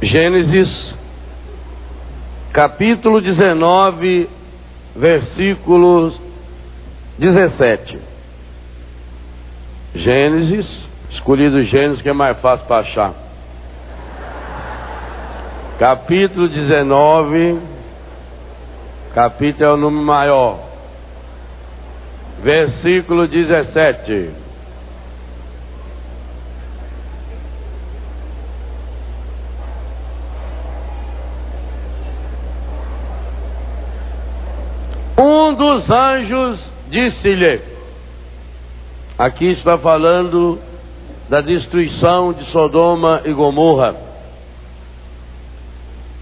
Gênesis, capítulo 19, versículos 17. Gênesis, escolhido Gênesis que é mais fácil para achar. Capítulo 19, capítulo é o número maior. Versículo 17. Um dos anjos disse-lhe, aqui está falando da destruição de Sodoma e Gomorra,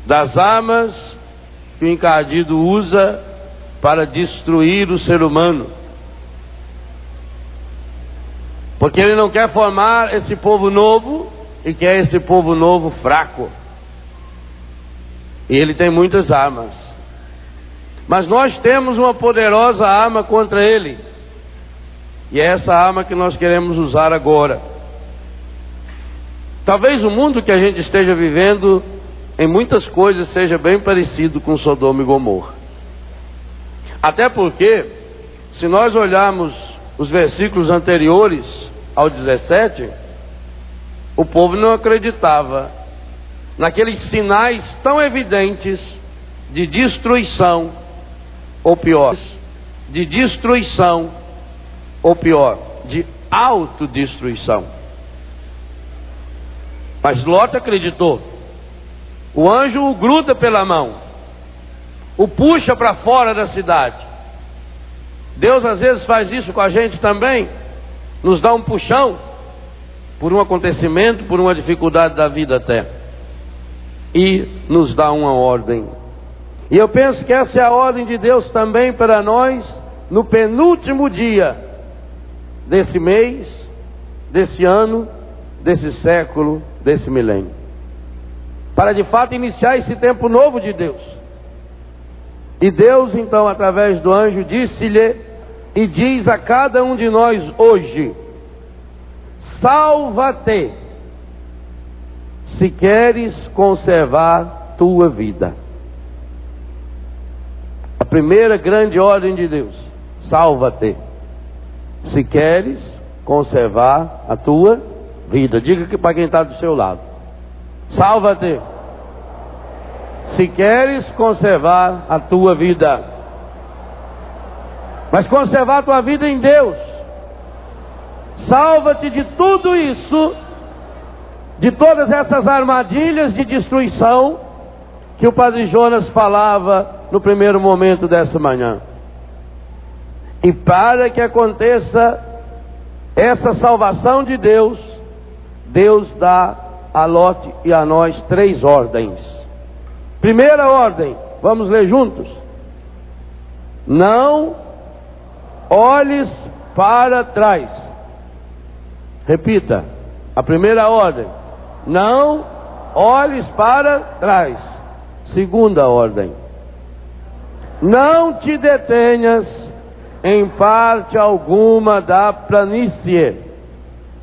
das armas que o encardido usa para destruir o ser humano, porque ele não quer formar esse povo novo e quer esse povo novo fraco, e ele tem muitas armas. Mas nós temos uma poderosa arma contra ele, e é essa arma que nós queremos usar agora. Talvez o mundo que a gente esteja vivendo, em muitas coisas, seja bem parecido com Sodoma e Gomorra. Até porque, se nós olharmos os versículos anteriores ao 17, o povo não acreditava naqueles sinais tão evidentes de destruição, ou pior, de destruição, ou pior, de autodestruição. Mas Ló acreditou. O anjo o gruda pela mão, o puxa para fora da cidade. Deus às vezes faz isso com a gente também, nos dá um puxão, por um acontecimento, por uma dificuldade da vida até, e nos dá uma ordem. E eu penso que essa é a ordem de Deus também para nós, no penúltimo dia desse mês, desse ano, desse século, desse milênio, para de fato iniciar esse tempo novo de Deus. E Deus então, através do anjo, disse-lhe e diz a cada um de nós hoje: salva-te, se queres conservar tua vida. A primeira grande ordem de Deus: salva-te, se queres conservar a tua vida. Diga que para quem está do seu lado: salva-te, se queres conservar a tua vida. Mas conservar a tua vida em Deus. Salva-te de tudo isso, de todas essas armadilhas de destruição que o Padre Jonas falava no primeiro momento dessa manhã. E para que aconteça essa salvação de Deus, Deus dá a Ló e a nós 3 ordens. Primeira ordem, vamos ler juntos: não olhes para trás. Repita, a primeira ordem: não olhes para trás. Segunda ordem: não te detenhas em parte alguma da planície.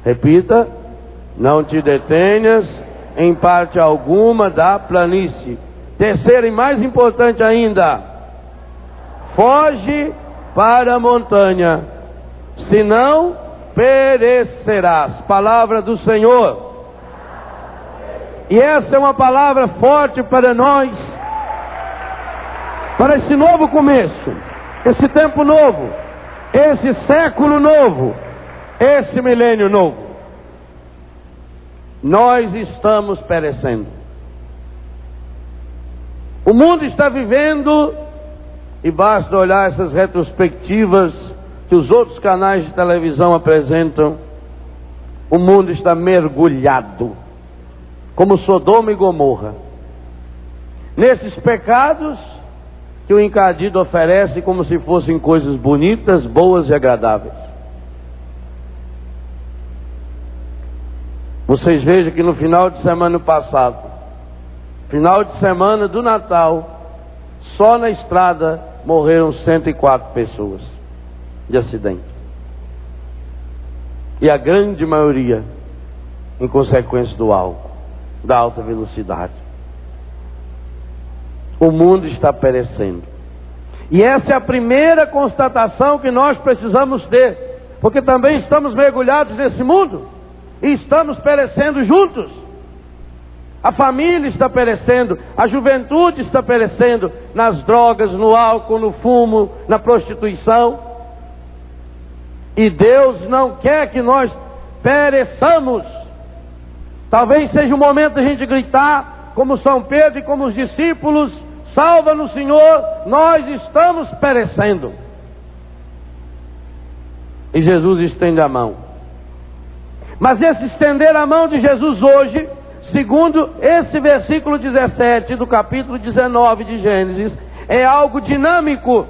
Repita, não te detenhas em parte alguma da planície. Terceira e mais importante ainda: foge para a montanha, senão perecerás. Palavra do Senhor. E essa é uma palavra forte para nós, para esse novo começo, esse tempo novo, esse século novo, esse milênio novo. Nós estamos perecendo. O mundo está vivendo, e basta olhar essas retrospectivas que os outros canais de televisão apresentam, o mundo está mergulhado, como Sodoma e Gomorra, nesses pecados que o encardido oferece como se fossem coisas bonitas, boas e agradáveis. Vocês vejam que no final de semana passado, final de semana do Natal, só na estrada morreram 104 pessoas de acidente. E a grande maioria em consequência do álcool, da alta velocidade. O mundo está perecendo. E essa é a primeira constatação que nós precisamos ter, porque também estamos mergulhados nesse mundo e estamos perecendo juntos. A família está perecendo, a juventude está perecendo nas drogas, no álcool, no fumo, na prostituição. E Deus não quer que nós pereçamos. Talvez seja o momento de a gente gritar, como São Pedro e como os discípulos: salva-nos, Senhor, nós estamos perecendo. E Jesus estende a mão. Mas esse estender a mão de Jesus hoje, segundo esse versículo 17 do capítulo 19 de Gênesis, é algo dinâmico.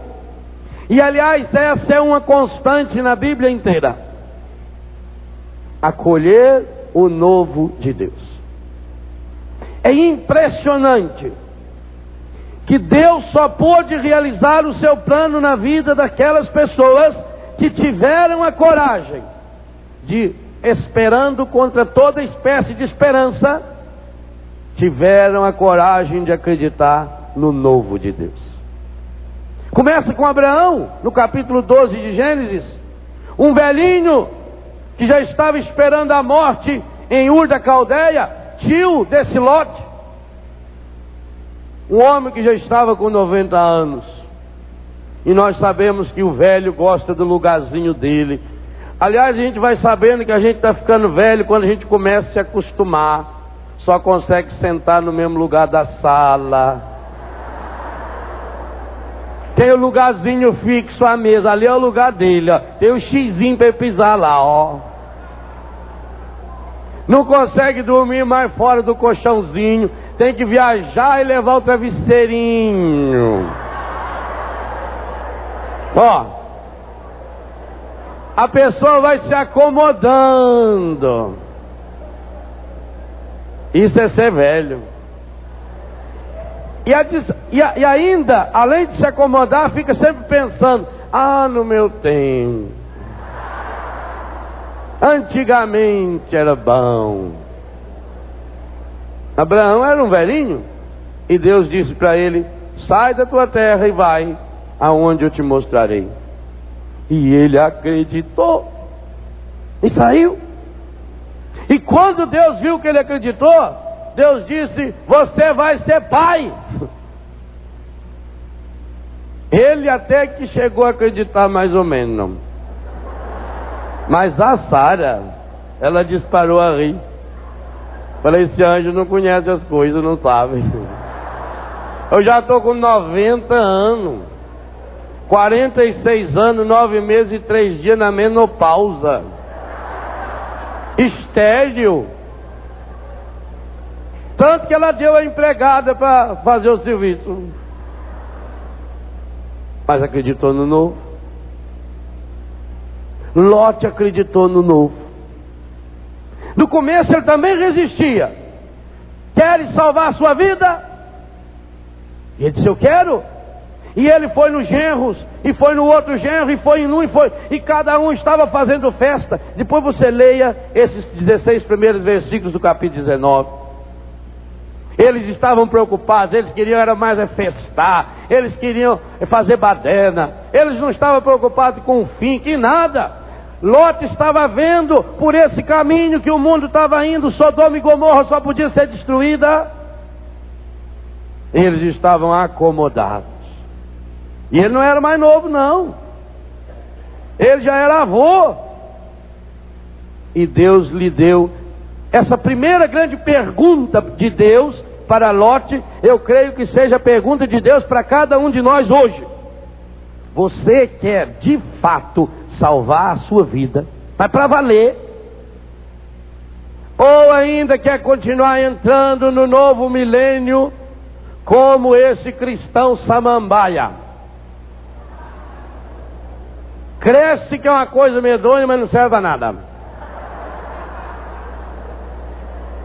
E aliás, essa é uma constante na Bíblia inteira: acolher o novo de Deus. É impressionante que Deus só pôde realizar o seu plano na vida daquelas pessoas que tiveram a coragem de, esperando contra toda espécie de esperança, tiveram a coragem de acreditar no novo de Deus. Começa com Abraão, no capítulo 12 de Gênesis, um velhinho que já estava esperando a morte em Ur da Caldeia, tio desse Lote. Um homem que já estava com 90 anos. E nós sabemos que o velho gosta do lugarzinho dele. Aliás, a gente vai sabendo que a gente está ficando velho quando a gente começa a se acostumar. Só consegue sentar no mesmo lugar da sala. Tem o lugarzinho fixo à mesa, ali é o lugar dele, ó. Tem o xizinho para ele pisar lá, ó. Não consegue dormir mais fora do colchãozinho. Tem que viajar e levar o travesseirinho. Ó, a pessoa vai se acomodando. Isso é ser velho. E ainda, além de se acomodar, fica sempre pensando: ah, no meu tempo, antigamente era bom. Abraão era um velhinho, e Deus disse para ele: sai da tua terra e vai aonde eu te mostrarei. E ele acreditou e saiu. E quando Deus viu que ele acreditou, Deus disse: você vai ser pai. Ele até que chegou a acreditar mais ou menos, não. Mas a Sara, ela disparou a rir. Falei: esse anjo não conhece as coisas, não sabe. Eu já estou com 90 anos, 46 anos, 9 meses e 3 dias na menopausa, estéril. Tanto que ela deu a empregada para fazer o serviço. Mas acreditou no novo. Lote acreditou no novo. No começo ele também resistia. Queres salvar a sua vida? E ele disse: eu quero. E ele foi nos genros, e foi no outro genro, e foi em um, e foi. E cada um estava fazendo festa. Depois você leia esses 16 primeiros versículos do capítulo 19. Eles estavam preocupados, eles queriam era mais festar, eles queriam fazer baderna, eles não estavam preocupados com o fim, que nada. Lote estava vendo por esse caminho que o mundo estava indo, Sodoma e Gomorra só podia ser destruída. Eles estavam acomodados. E ele não era mais novo, não. Ele já era avô. E Deus lhe deu essa primeira grande pergunta de Deus para Lote. Eu creio que seja a pergunta de Deus para cada um de nós hoje. Você quer de fato salvar a sua vida, mas para valer? Ou ainda quer continuar entrando no novo milênio como esse cristão samambaia? Cresce que é uma coisa medonha, mas não serve a nada.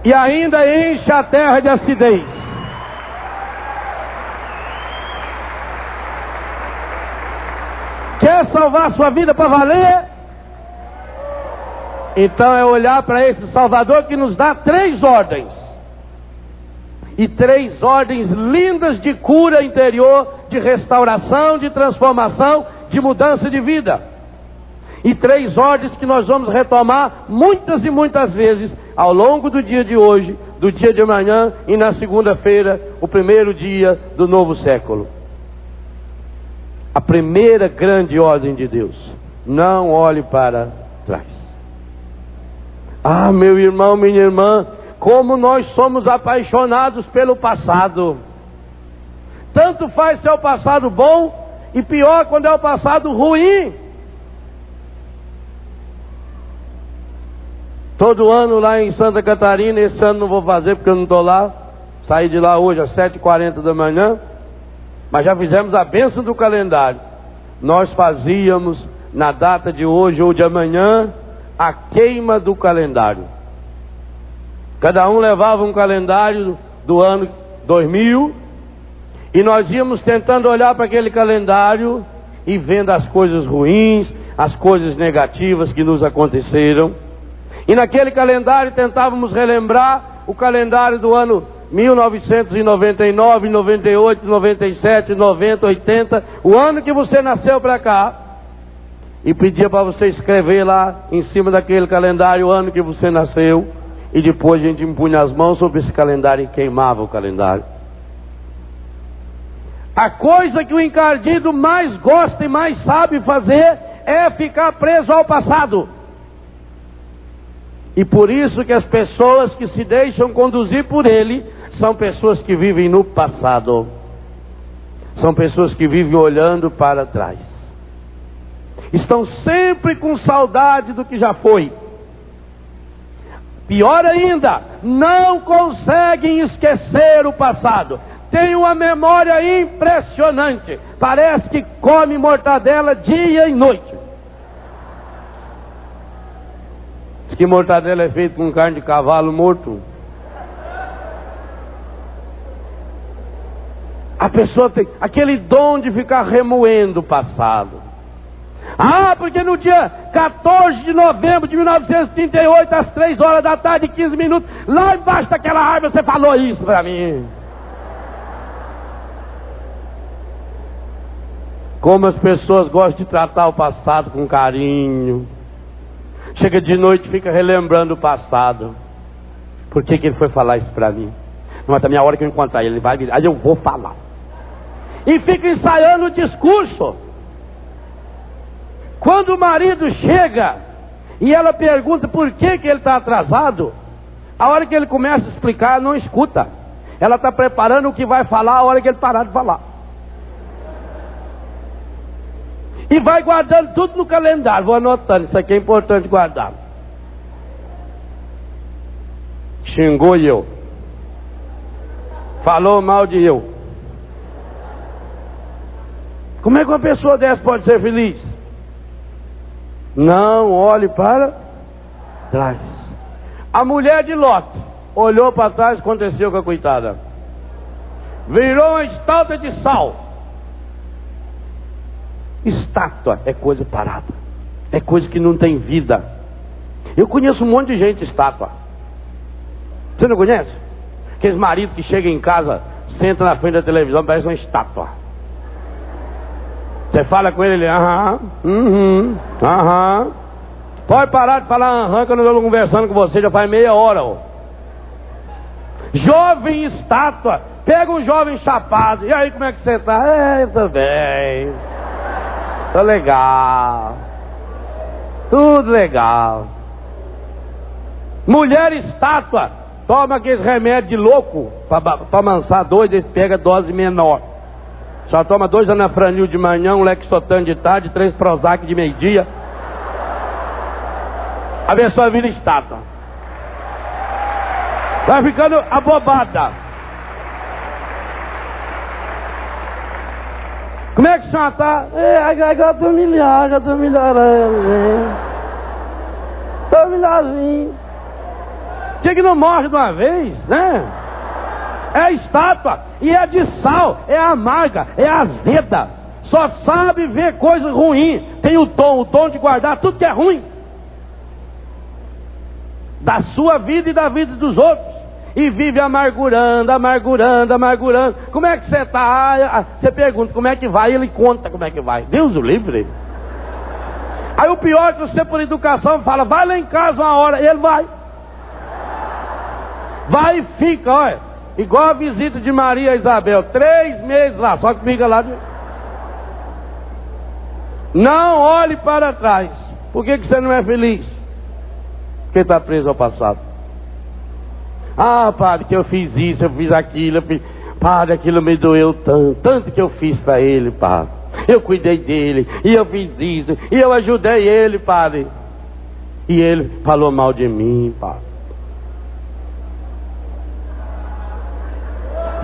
E ainda enche a terra de acidez. Quer salvar a sua vida para valer? Então é olhar para esse Salvador que nos dá 3 ordens. e 3 ordens lindas de cura interior, de restauração, de transformação, de mudança de vida. E 3 ordens que nós vamos retomar muitas e muitas vezes ao longo do dia de hoje, do dia de amanhã e na segunda-feira, o primeiro dia do novo século. A primeira grande ordem de Deus: não olhe para trás. Ah, meu irmão, minha irmã, como nós somos apaixonados pelo passado. Tanto faz ser o passado bom, e pior quando é o passado ruim. Todo ano lá em Santa Catarina, esse ano não vou fazer porque eu não estou lá, saí de lá hoje às 7h40 da manhã, mas já fizemos a bênção do calendário. Nós fazíamos na data de hoje ou de amanhã a queima do calendário. Cada um levava um calendário do ano 2000 e nós íamos tentando olhar para aquele calendário e vendo as coisas ruins, as coisas negativas que nos aconteceram. E naquele calendário tentávamos relembrar o calendário do ano 1999, 98, 97, 90, 80, o ano que você nasceu para cá. E pedia para você escrever lá em cima daquele calendário o ano que você nasceu. E depois a gente impunha as mãos sobre esse calendário e queimava o calendário. A coisa que o encardido mais gosta e mais sabe fazer é ficar preso ao passado. E por isso que as pessoas que se deixam conduzir por ele são pessoas que vivem no passado. São pessoas que vivem olhando para trás. Estão sempre com saudade do que já foi. Pior ainda, não conseguem esquecer o passado. Tem uma memória impressionante. Parece que come mortadela dia e noite. Diz que mortadela é feita com carne de cavalo morto. A pessoa tem aquele dom de ficar remoendo o passado. Ah, porque no dia 14 de novembro de 1938, às 3h15, lá embaixo daquela árvore você falou isso para mim. Como as pessoas gostam de tratar o passado com carinho. Chega de noite e fica relembrando o passado. Por que ele foi falar isso para mim? Não, até a minha hora que eu encontrar ele vai vir, aí eu vou falar. E fica ensaiando o discurso. Quando o marido chega e ela pergunta por que ele está atrasado, a hora que ele começa a explicar, não escuta. Ela está preparando o que vai falar a hora que ele parar de falar. E vai guardando tudo no calendário. Vou anotando, isso aqui é importante guardar. Xingou eu. Falou mal de eu. Como é que uma pessoa dessa pode ser feliz? Não olhe para trás. A mulher de Ló olhou para trás, aconteceu com a coitada. Virou uma estátua de sal. Estátua é coisa parada. É coisa que não tem vida. Eu conheço um monte de gente estátua. Você não conhece? Aqueles maridos que chegam em casa, sentam na frente da televisão, parece uma estátua. Você fala com ele, aham. Pode parar de falar aham, que eu não estou conversando com você, já faz meia hora. Ó. Jovem estátua, pega um jovem chapado, e aí como é que você está? Eu tô bem, tô legal, tudo legal. Mulher estátua, toma aqueles remédios de louco, para amansar doido, ele pega dose menor. Só toma 2 anafranil de manhã, 1 Lexotan de tarde, 3 Prozac de meio-dia. A pessoa vira estátua. Vai ficando abobada. Como é que a senhora está? Já estou melhor, já estou melhorando. Estou melhorzinho. Tinha que não morre de uma vez, né? É estátua, e é de sal, é amarga, é azeda. Só sabe ver coisa ruim. Tem o dom de guardar tudo que é ruim. Da sua vida e da vida dos outros. e vive amargurando. Como é que você está? Você pergunta como é que vai, ele conta como é que vai. Deus o livre. Aí o pior é que você, por educação, fala, vai lá em casa uma hora, e ele vai. Vai e fica, olha, igual a visita de Maria e Isabel, 3 meses lá, só que fica lá. Não olhe para trás. Por que você não é feliz? Porque está preso ao passado. Ah, padre, que eu fiz isso, eu fiz aquilo, padre, aquilo me doeu tanto que eu fiz para ele, padre. Eu cuidei dele, e eu fiz isso, e eu ajudei ele, padre. E ele falou mal de mim, padre.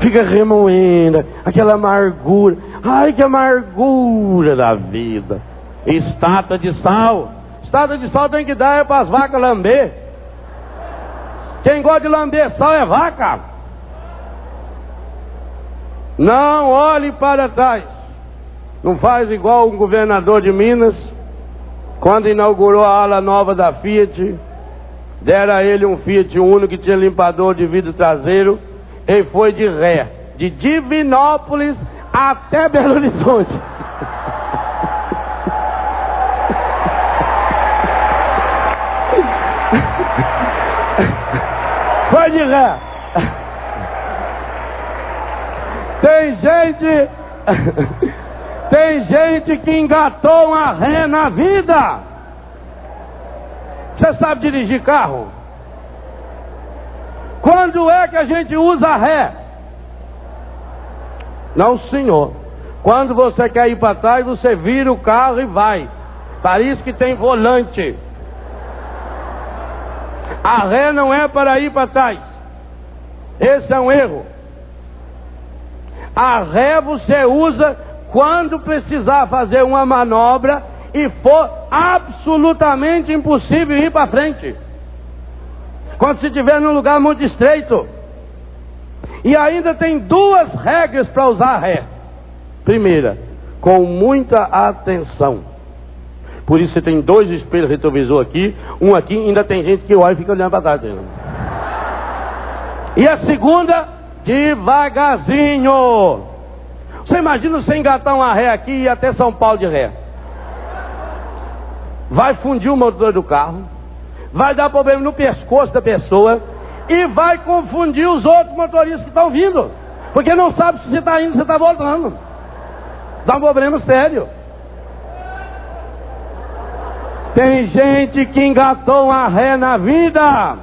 Fica remoendo aquela amargura. Ai, que amargura da vida. Estátua de sal. Estátua de sal tem que dar para as vacas lamber. Quem gosta de lamber sal é vaca. Não olhe para trás. Não faz igual um governador de Minas, quando inaugurou a ala nova da Fiat, deram a ele um Fiat Uno que tinha limpador de vidro traseiro. Ele foi de ré, de Divinópolis até Belo Horizonte. Foi de ré. Tem gente que engatou uma ré na vida. Você sabe dirigir carro? Quando é que a gente usa ré? Não, senhor. Quando você quer ir para trás, você vira o carro e vai. Para isso que tem volante. A ré não é para ir para trás. Esse é um erro. A ré você usa quando precisar fazer uma manobra e for absolutamente impossível ir para frente. Quando se estiver num lugar muito estreito. E ainda tem 2 regras para usar a ré. Primeira, com muita atenção. Por isso você tem 2 espelhos retrovisor aqui, um aqui, ainda tem gente que olha e fica olhando para trás. E a segunda, devagarzinho. Você imagina você engatar uma ré aqui e ir até São Paulo de ré. Vai fundir o motor do carro, vai dar problema no pescoço da pessoa e vai confundir os outros motoristas que estão vindo, porque não sabe se você está indo ou se está voltando. Dá um problema sério. Tem gente que engatou uma ré na vida.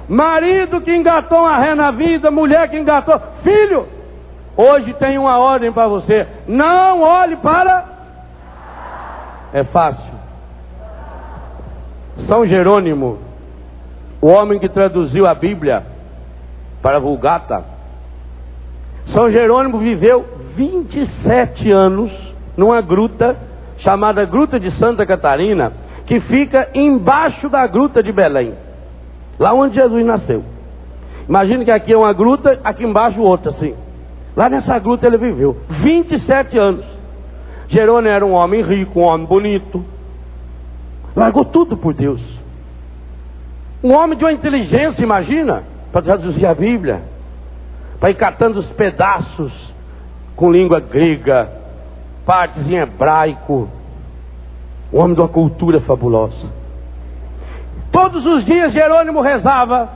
Marido que engatou uma ré na vida, mulher que engatou. Filho, hoje tem uma ordem para você. Não olhe para... É fácil. São Jerônimo, o homem que traduziu a Bíblia para a Vulgata. São Jerônimo viveu 27 anos numa gruta chamada Gruta de Santa Catarina, que fica embaixo da Gruta de Belém, lá onde Jesus nasceu. Imagina que aqui é uma gruta, aqui embaixo outra, assim. Lá nessa gruta ele viveu 27 anos. Jerônimo era um homem rico, um homem bonito, largou tudo por Deus. Um homem de uma inteligência, imagina, para traduzir a Bíblia, para ir catando os pedaços com língua grega, partes em hebraico. Um homem de uma cultura fabulosa. Todos os dias Jerônimo rezava,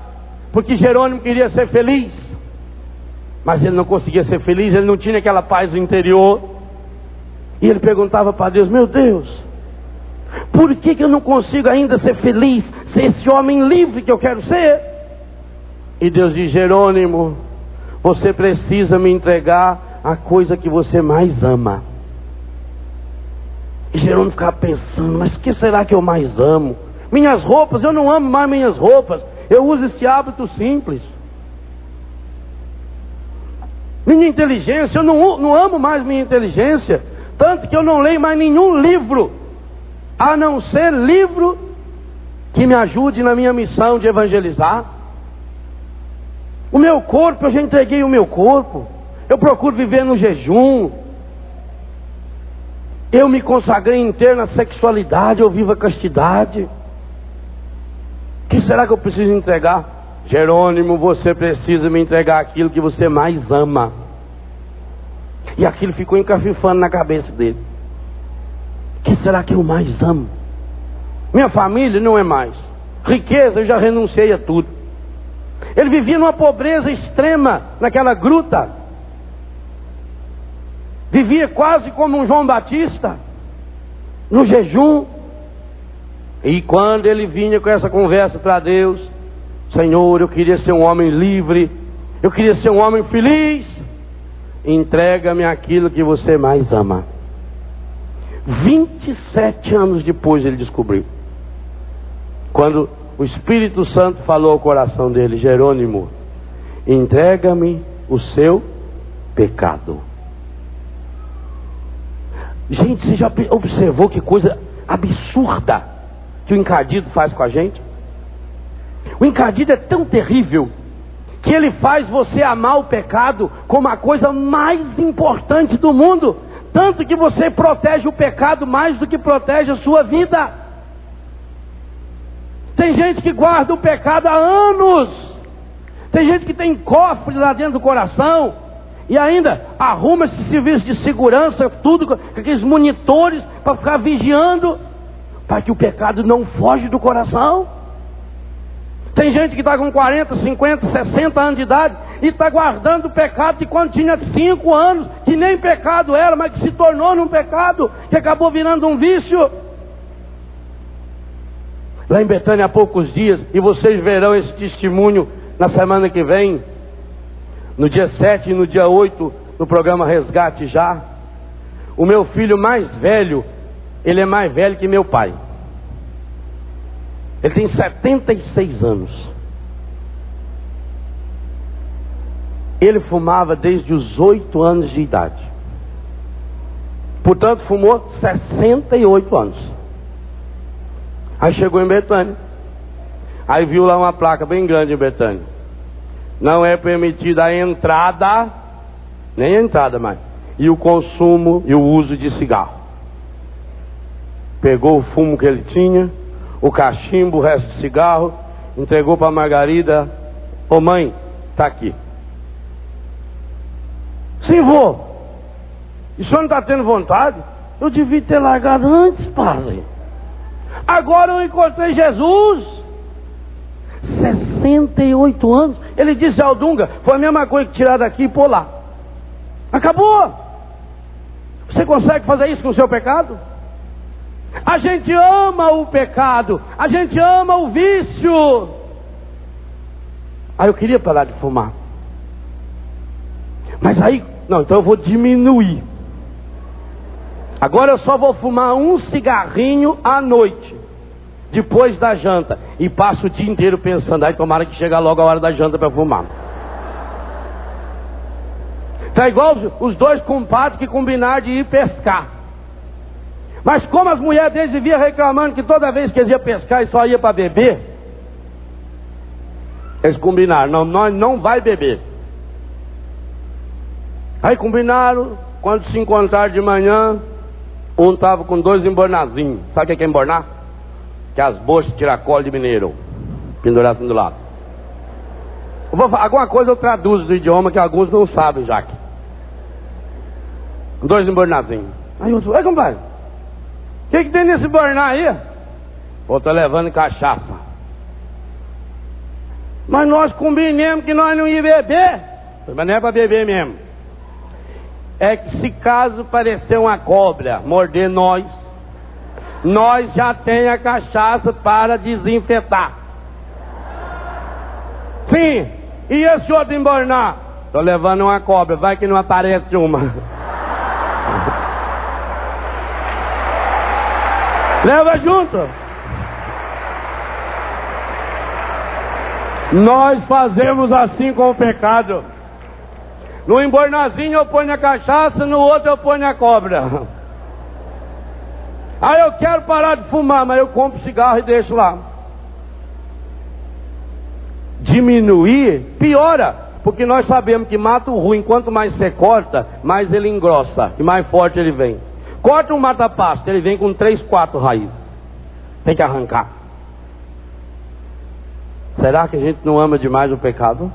porque Jerônimo queria ser feliz, mas ele não conseguia ser feliz, ele não tinha aquela paz interior. E ele perguntava para Deus: meu Deus, por que eu não consigo ainda ser feliz, ser esse homem livre que eu quero ser? E Deus diz: Jerônimo, você precisa me entregar a coisa que você mais ama. E Jerônimo ficava pensando: mas o que será que eu mais amo? Minhas roupas, eu não amo mais minhas roupas, eu uso esse hábito simples. Minha inteligência, eu não amo mais minha inteligência, tanto que eu não leio mais nenhum livro, a não ser livro que me ajude na minha missão de evangelizar. O meu corpo, eu já entreguei o meu corpo, eu procuro viver no jejum, eu me consagrei inteiro na sexualidade, eu vivo a castidade. O que será que eu preciso entregar? Jerônimo, você precisa me entregar aquilo que você mais ama. E aquilo ficou encafifando na cabeça dele. O que será que eu mais amo? Minha família não é mais. Riqueza, eu já renunciei a tudo. Ele vivia numa pobreza extrema, naquela gruta. Vivia quase como um João Batista, no jejum. E quando ele vinha com essa conversa para Deus: Senhor, eu queria ser um homem livre, eu queria ser um homem feliz, entrega-me aquilo que você mais ama. 27 anos depois ele descobriu. Quando o Espírito Santo falou ao coração dele: Jerônimo, entrega-me o seu pecado. Gente, você já observou que coisa absurda que o encardido faz com a gente? O encardido é tão terrível que ele faz você amar o pecado como a coisa mais importante do mundo, tanto que você protege o pecado mais do que protege a sua vida. Tem gente que guarda o pecado há anos, tem gente que tem cofre lá dentro do coração e ainda arruma esse serviço de segurança, tudo com aqueles monitores para ficar vigiando, para que o pecado não foge do coração. Tem gente que está com 40, 50, 60 anos de idade e está guardando o pecado de quando tinha 5 anos, que nem pecado era, mas que se tornou num pecado, que acabou virando um vício. Lá em Betânia há poucos dias, e vocês verão esse testemunho na semana que vem, no dia 7 e no dia 8, no programa Resgate Já. O meu filho mais velho, ele é mais velho que meu pai. Ele tem 76 anos. Ele fumava desde os 8 anos de idade. Portanto, fumou 68 anos. Aí chegou em Betânia. Aí viu lá uma placa bem grande em Betânia: não é permitida a entrada, nem a entrada mais, e o consumo e o uso de cigarro. Pegou o fumo que ele tinha, o cachimbo, o resto de cigarro, entregou para a Margarida: ô mãe, está aqui. Sim, vô. E o senhor não está tendo vontade? Eu devia ter largado antes, padre. Agora eu encontrei Jesus. 68 anos. Ele disse ao Dunga: foi a mesma coisa que tirar daqui e pôr lá. Acabou. Você consegue fazer isso com o seu pecado? A gente ama o pecado, a gente ama o vício. Aí eu queria parar de fumar, mas aí, não, então eu vou diminuir. Agora eu só vou fumar um cigarrinho à noite, depois da janta, e passo o dia inteiro pensando: aí tomara que chegue logo a hora da janta para fumar. Tá igual os dois compadres que combinaram de ir pescar. Mas como as mulheres deles viviam reclamando que toda vez que eles iam pescar e só ia para beber, eles combinaram: não, nós não vai beber. Aí combinaram, quando se encontraram de manhã, um estava com 2 embornazinhos. Sabe o que é embornar? Que é as bochas de tiracolo de mineiro, pendurar assim do lado. Alguma coisa eu traduzo do idioma que alguns não sabem, Jaque. 2 embornazinhos. Aí eu disse: ei, compadre, o que tem nesse bornar aí? Pô, tô levando cachaça. Mas nós combinamos que nós não íamos beber. Mas não é para beber mesmo. É que se caso parecer uma cobra morder nós já tem a cachaça para desinfetar. Sim. E esse outro embornar? Tô levando uma cobra, vai que não aparece uma. Leva junto. Nós fazemos assim com o pecado. No embornazinho eu ponho a cachaça, no outro eu ponho a cobra. Aí eu quero parar de fumar, mas eu compro cigarro e deixo lá. Diminuir piora, porque nós sabemos que mata o ruim, quanto mais você corta, mais ele engrossa e mais forte ele vem. Corta um mata-pasto, ele vem com 3, 4 raízes. Tem que arrancar. Será que a gente não ama demais o pecado?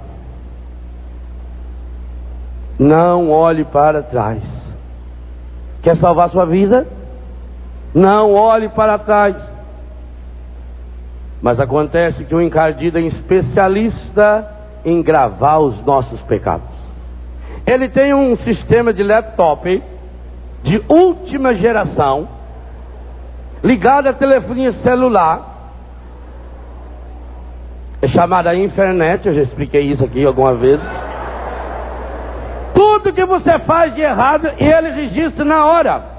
Não olhe para trás. Quer salvar sua vida? Não olhe para trás. Mas acontece que o encardido é especialista em gravar os nossos pecados. Ele tem um sistema de laptop de última geração, ligado a telefonia celular, é chamada internet. Eu já expliquei isso aqui alguma vez. Tudo que você faz de errado, ele registra na hora.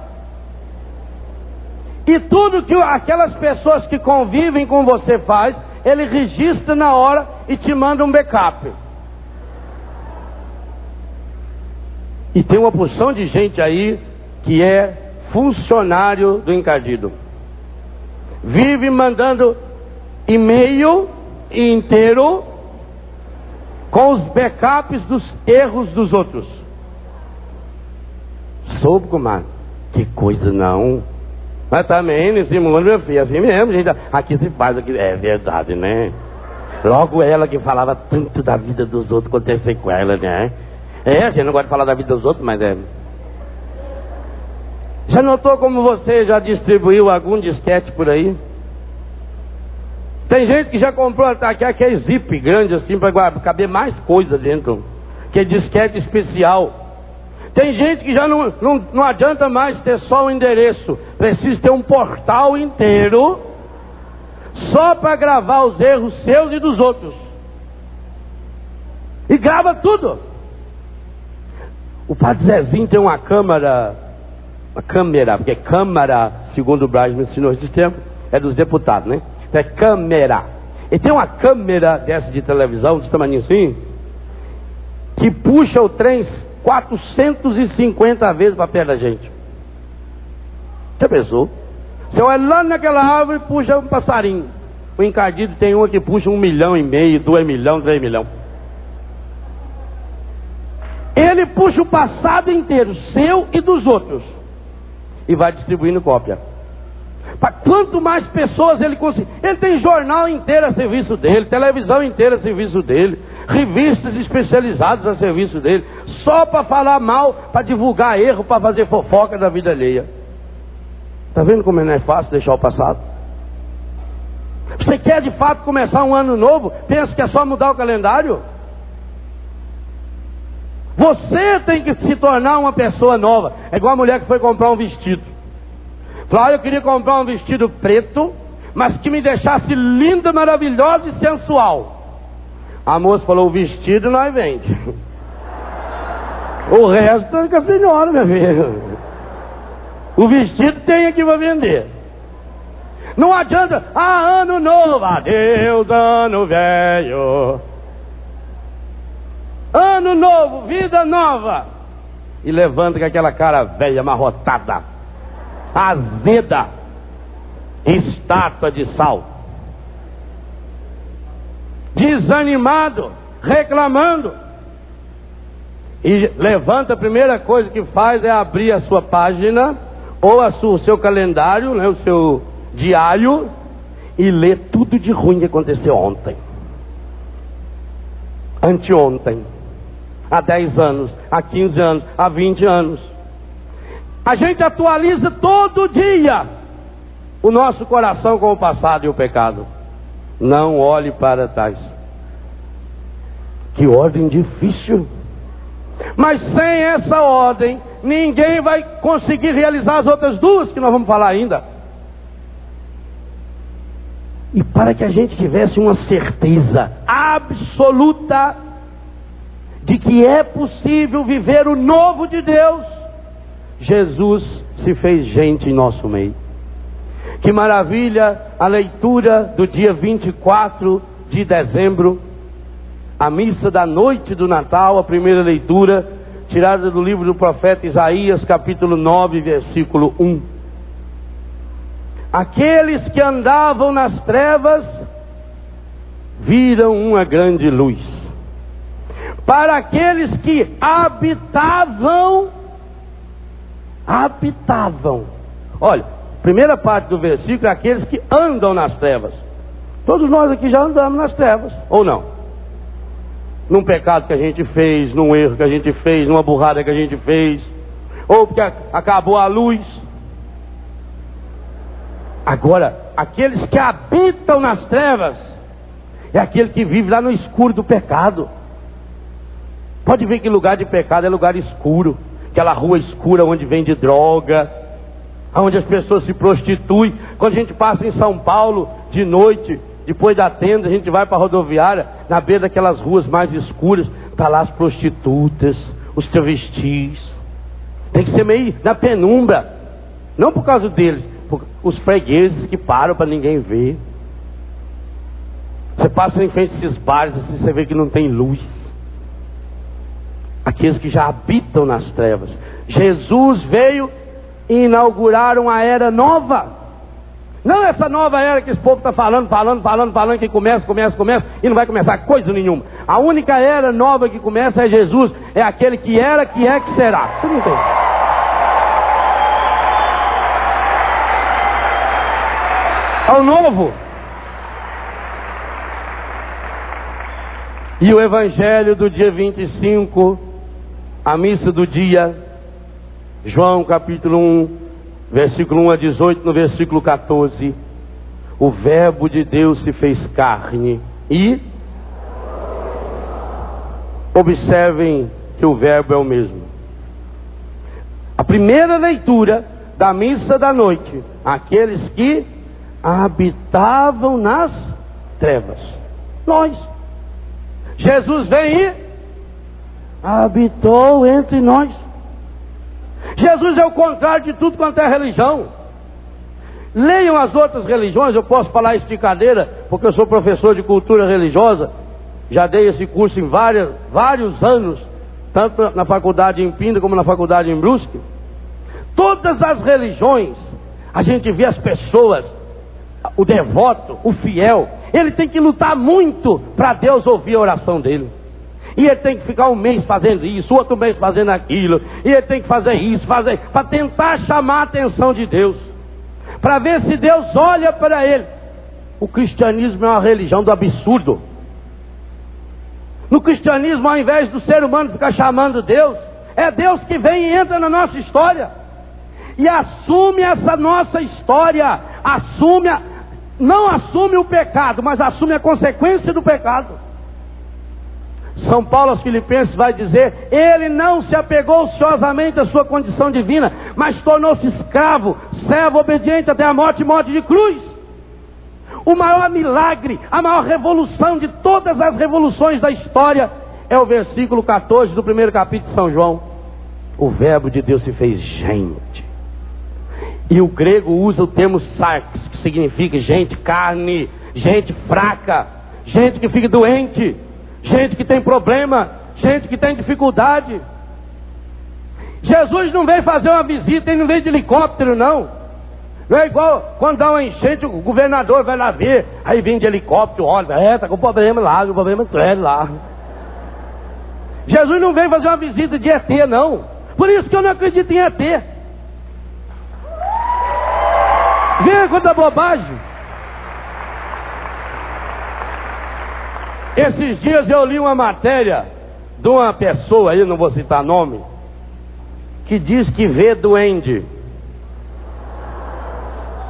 E tudo que aquelas pessoas que convivem com você faz, ele registra na hora e te manda um backup. E tem uma porção de gente aí que é funcionário do encardido. Vive mandando e-mail inteiro com os backups dos erros dos outros. Soube, comadre? Que coisa não. Mas também nesse mundo, meu filho, assim mesmo, gente. Aqui se faz, aqui é verdade, né? Logo ela que falava tanto da vida dos outros, acontecer com ela, né? A gente não gosta de falar da vida dos outros, mas é. Já notou como você já distribuiu algum disquete por aí? Tem gente que já comprou aquele zip grande assim para caber mais coisa dentro, que é disquete especial. Tem gente que já não adianta mais ter só o endereço, precisa ter um portal inteiro só para gravar os erros seus e dos outros. E grava tudo. O padre Zezinho tem uma câmera, porque câmara, segundo o Braz me ensinou esse tempo, é dos deputados, né? É câmera. E tem uma câmera dessa de televisão, desse tamanho assim, que puxa o trem 450 vezes para perto da gente. Já pensou? Você olha lá naquela árvore e puxa um passarinho. O encardido tem uma que puxa 1,5 milhão, 2 milhões, 3 milhões. Ele puxa o passado inteiro, seu e dos outros, e vai distribuindo cópia. Para quanto mais pessoas ele conseguir. Ele tem jornal inteiro a serviço dele, televisão inteira a serviço dele, revistas especializadas a serviço dele, só para falar mal, para divulgar erro, para fazer fofoca da vida alheia. Está vendo como não é fácil deixar o passado? Você quer de fato começar um ano novo? Pensa que é só mudar o calendário? Você tem que se tornar uma pessoa nova. É igual a mulher que foi comprar um vestido. Falou: eu queria comprar um vestido preto, mas que me deixasse linda, maravilhosa e sensual. A moça falou: o vestido nós vende. O resto é com a senhora, minha filha. O vestido tem aqui para vender. Não adianta, ano novo, adeus ano velho. Ano novo, vida nova. E levanta com aquela cara velha, amarrotada, azeda, estátua de sal, desanimado, reclamando. E levanta, a primeira coisa que faz é abrir a sua página, ou o seu calendário, né, o seu diário, e ler tudo de ruim que aconteceu ontem, anteontem, há 10 anos, há 15 anos, há 20 anos. A gente atualiza todo dia o nosso coração com o passado e o pecado. Não olhe para trás. Que ordem difícil. Mas sem essa ordem, ninguém vai conseguir realizar as outras duas que nós vamos falar ainda. E para que a gente tivesse uma certeza absoluta de que é possível viver o novo de Deus, Jesus se fez gente em nosso meio. Que maravilha a leitura do dia 24 de dezembro, a missa da noite do Natal, a primeira leitura, tirada do livro do profeta Isaías, capítulo 9, versículo 1. Aqueles que andavam nas trevas viram uma grande luz. Para aqueles que habitavam. Olha, primeira parte do versículo é aqueles que andam nas trevas. Todos nós aqui já andamos nas trevas, ou não? Num pecado que a gente fez, num erro que a gente fez, numa burrada que a gente fez, ou porque acabou a luz. Agora, aqueles que habitam nas trevas é aquele que vive lá no escuro do pecado. Pode ver que lugar de pecado é lugar escuro, aquela rua escura onde vende droga, onde as pessoas se prostituem. Quando a gente passa em São Paulo de noite, depois da tenda, a gente vai para a rodoviária, na beira daquelas ruas mais escuras, está lá as prostitutas, os travestis. Tem que ser meio na penumbra, não por causa deles, por os fregueses que param para ninguém ver. Você passa em frente a esses bares, assim, você vê que não tem luz. Aqueles que já habitam nas trevas. Jesus veio inaugurar uma era nova. Não essa nova era que esse povo está falando, que começa, e não vai começar coisa nenhuma. A única era nova que começa é Jesus. É aquele que era, que é, que será. Você não entende? É o novo. E o evangelho do dia 25, a missa do dia, João capítulo 1, versículo 1 a 18, no versículo 14, o verbo de Deus se fez carne. E observem que o verbo é o mesmo. A primeira leitura da missa da noite, aqueles que habitavam nas trevas. Nós. Jesus vem e habitou entre nós. Jesus é o contrário de tudo quanto é religião. Leiam as outras religiões. Eu posso falar isso de cadeira, porque eu sou professor de cultura religiosa. Já dei esse curso em vários anos, tanto na faculdade em Pinda como na faculdade em Brusque. Todas as religiões, a gente vê as pessoas, o devoto, o fiel, ele tem que lutar muito para Deus ouvir a oração dele. E ele tem que ficar um mês fazendo isso, outro mês fazendo aquilo, e ele tem que fazer isso, para tentar chamar a atenção de Deus, para ver se Deus olha para ele. O cristianismo é uma religião do absurdo. No cristianismo, ao invés do ser humano ficar chamando Deus, é Deus que vem e entra na nossa história e assume essa nossa história, não assume o pecado, mas assume a consequência do pecado. São Paulo aos Filipenses vai dizer: ele não se apegou ociosamente à sua condição divina, mas tornou-se escravo, servo obediente até a morte e morte de cruz. O maior milagre, a maior revolução de todas as revoluções da história é o versículo 14 do primeiro capítulo de São João. O verbo de Deus se fez gente. E o grego usa o termo sarx, que significa gente, carne, gente fraca, gente que fica doente, gente que tem problema, gente que tem dificuldade. Jesus não veio fazer uma visita, ele não veio de helicóptero, não. Não é igual quando dá uma enchente, o governador vai lá ver, aí vem de helicóptero, olha, tá com problema lá, o problema é lá. Jesus não veio fazer uma visita de ET, não. Por isso que eu não acredito em ET. Vê quanta bobagem. Esses dias eu li uma matéria de uma pessoa aí, não vou citar nome, que diz que vê duende.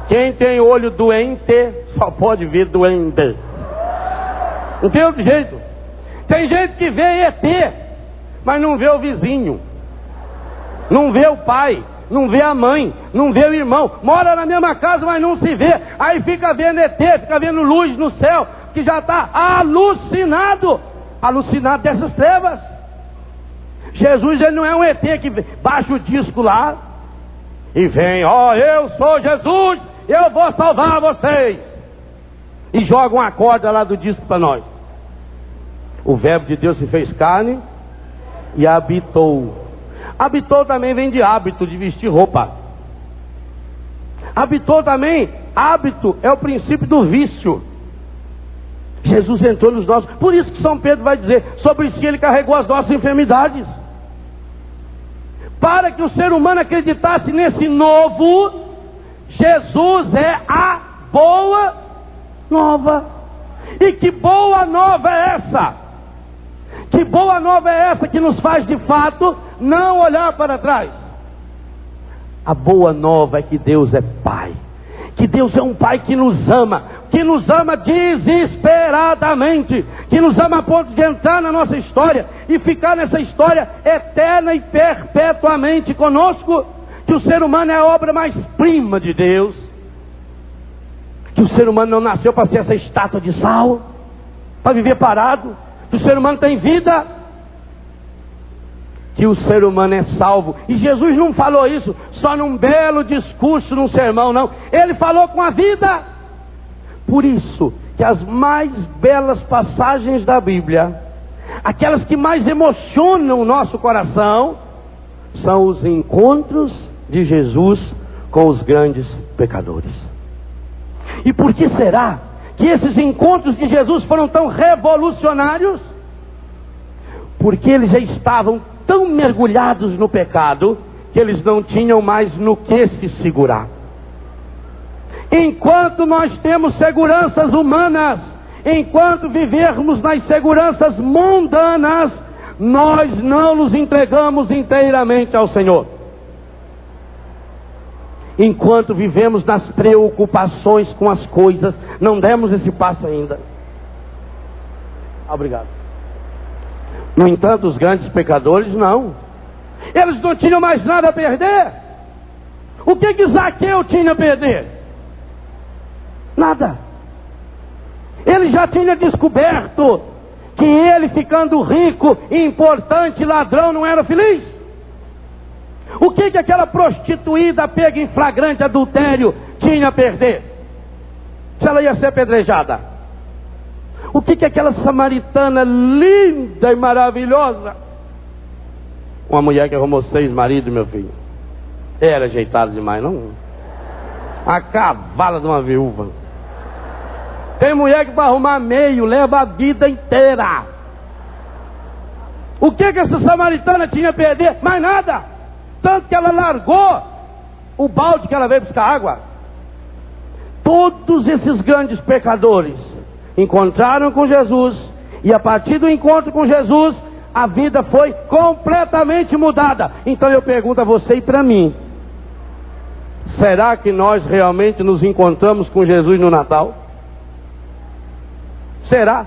Quem tem olho doente só pode ver duende. Não tem outro jeito. Tem gente que vê ET, mas não vê o vizinho, não vê o pai, não vê a mãe, não vê o irmão. Mora na mesma casa, mas não se vê. Aí fica vendo ET, fica vendo luz no céu, que já está alucinado dessas trevas. Jesus, ele não é um ET que baixa o disco lá e vem, eu sou Jesus, eu vou salvar vocês, e joga uma corda lá do disco para nós. O verbo de Deus se fez carne e habitou. Habitou também vem de hábito, de vestir roupa. Habitou também, hábito é o princípio do vício. Jesus entrou nos nossos. Por isso que São Pedro vai dizer: sobre si ele carregou as nossas enfermidades. Para que o ser humano acreditasse nesse novo, Jesus é a boa nova. E que boa nova é essa? Que boa nova é essa que nos faz de fato não olhar para trás? A boa nova é que Deus é Pai. Que Deus é um Pai que nos ama desesperadamente, que nos ama a ponto de entrar na nossa história e ficar nessa história eterna e perpetuamente conosco. Que o ser humano é a obra mais prima de Deus, que o ser humano não nasceu para ser essa estátua de sal, para viver parado, que o ser humano tem vida, que o ser humano é salvo. E Jesus não falou isso só num belo discurso, num sermão, não. Ele falou com a vida. Por isso que as mais belas passagens da Bíblia, aquelas que mais emocionam o nosso coração, são os encontros de Jesus com os grandes pecadores. E por que será que esses encontros de Jesus foram tão revolucionários? Porque eles já estavam tão mergulhados no pecado que eles não tinham mais no que se segurar. Enquanto nós temos seguranças humanas, enquanto vivermos nas seguranças mundanas, nós não nos entregamos inteiramente ao Senhor. Enquanto vivemos nas preocupações com as coisas, não demos esse passo ainda. Obrigado. No entanto, os grandes pecadores não. Eles não tinham mais nada a perder. O que Zaqueu tinha a perder? Nada. Ele já tinha descoberto que ele, ficando rico, importante, ladrão, não era feliz. O que aquela prostituída pega em flagrante adultério tinha a perder? Se ela ia ser apedrejada. O que aquela samaritana linda e maravilhosa, uma mulher que arrumou 6 maridos, meu filho, era ajeitada demais, não? A cavala de uma viúva. Tem mulher que para arrumar meio leva a vida inteira. O que essa samaritana tinha a perder? Mais nada. Tanto que ela largou o balde que ela veio buscar água. Todos esses grandes pecadores encontraram com Jesus, e a partir do encontro com Jesus, a vida foi completamente mudada. Então eu pergunto a você e para mim: será que nós realmente nos encontramos com Jesus no Natal? Será?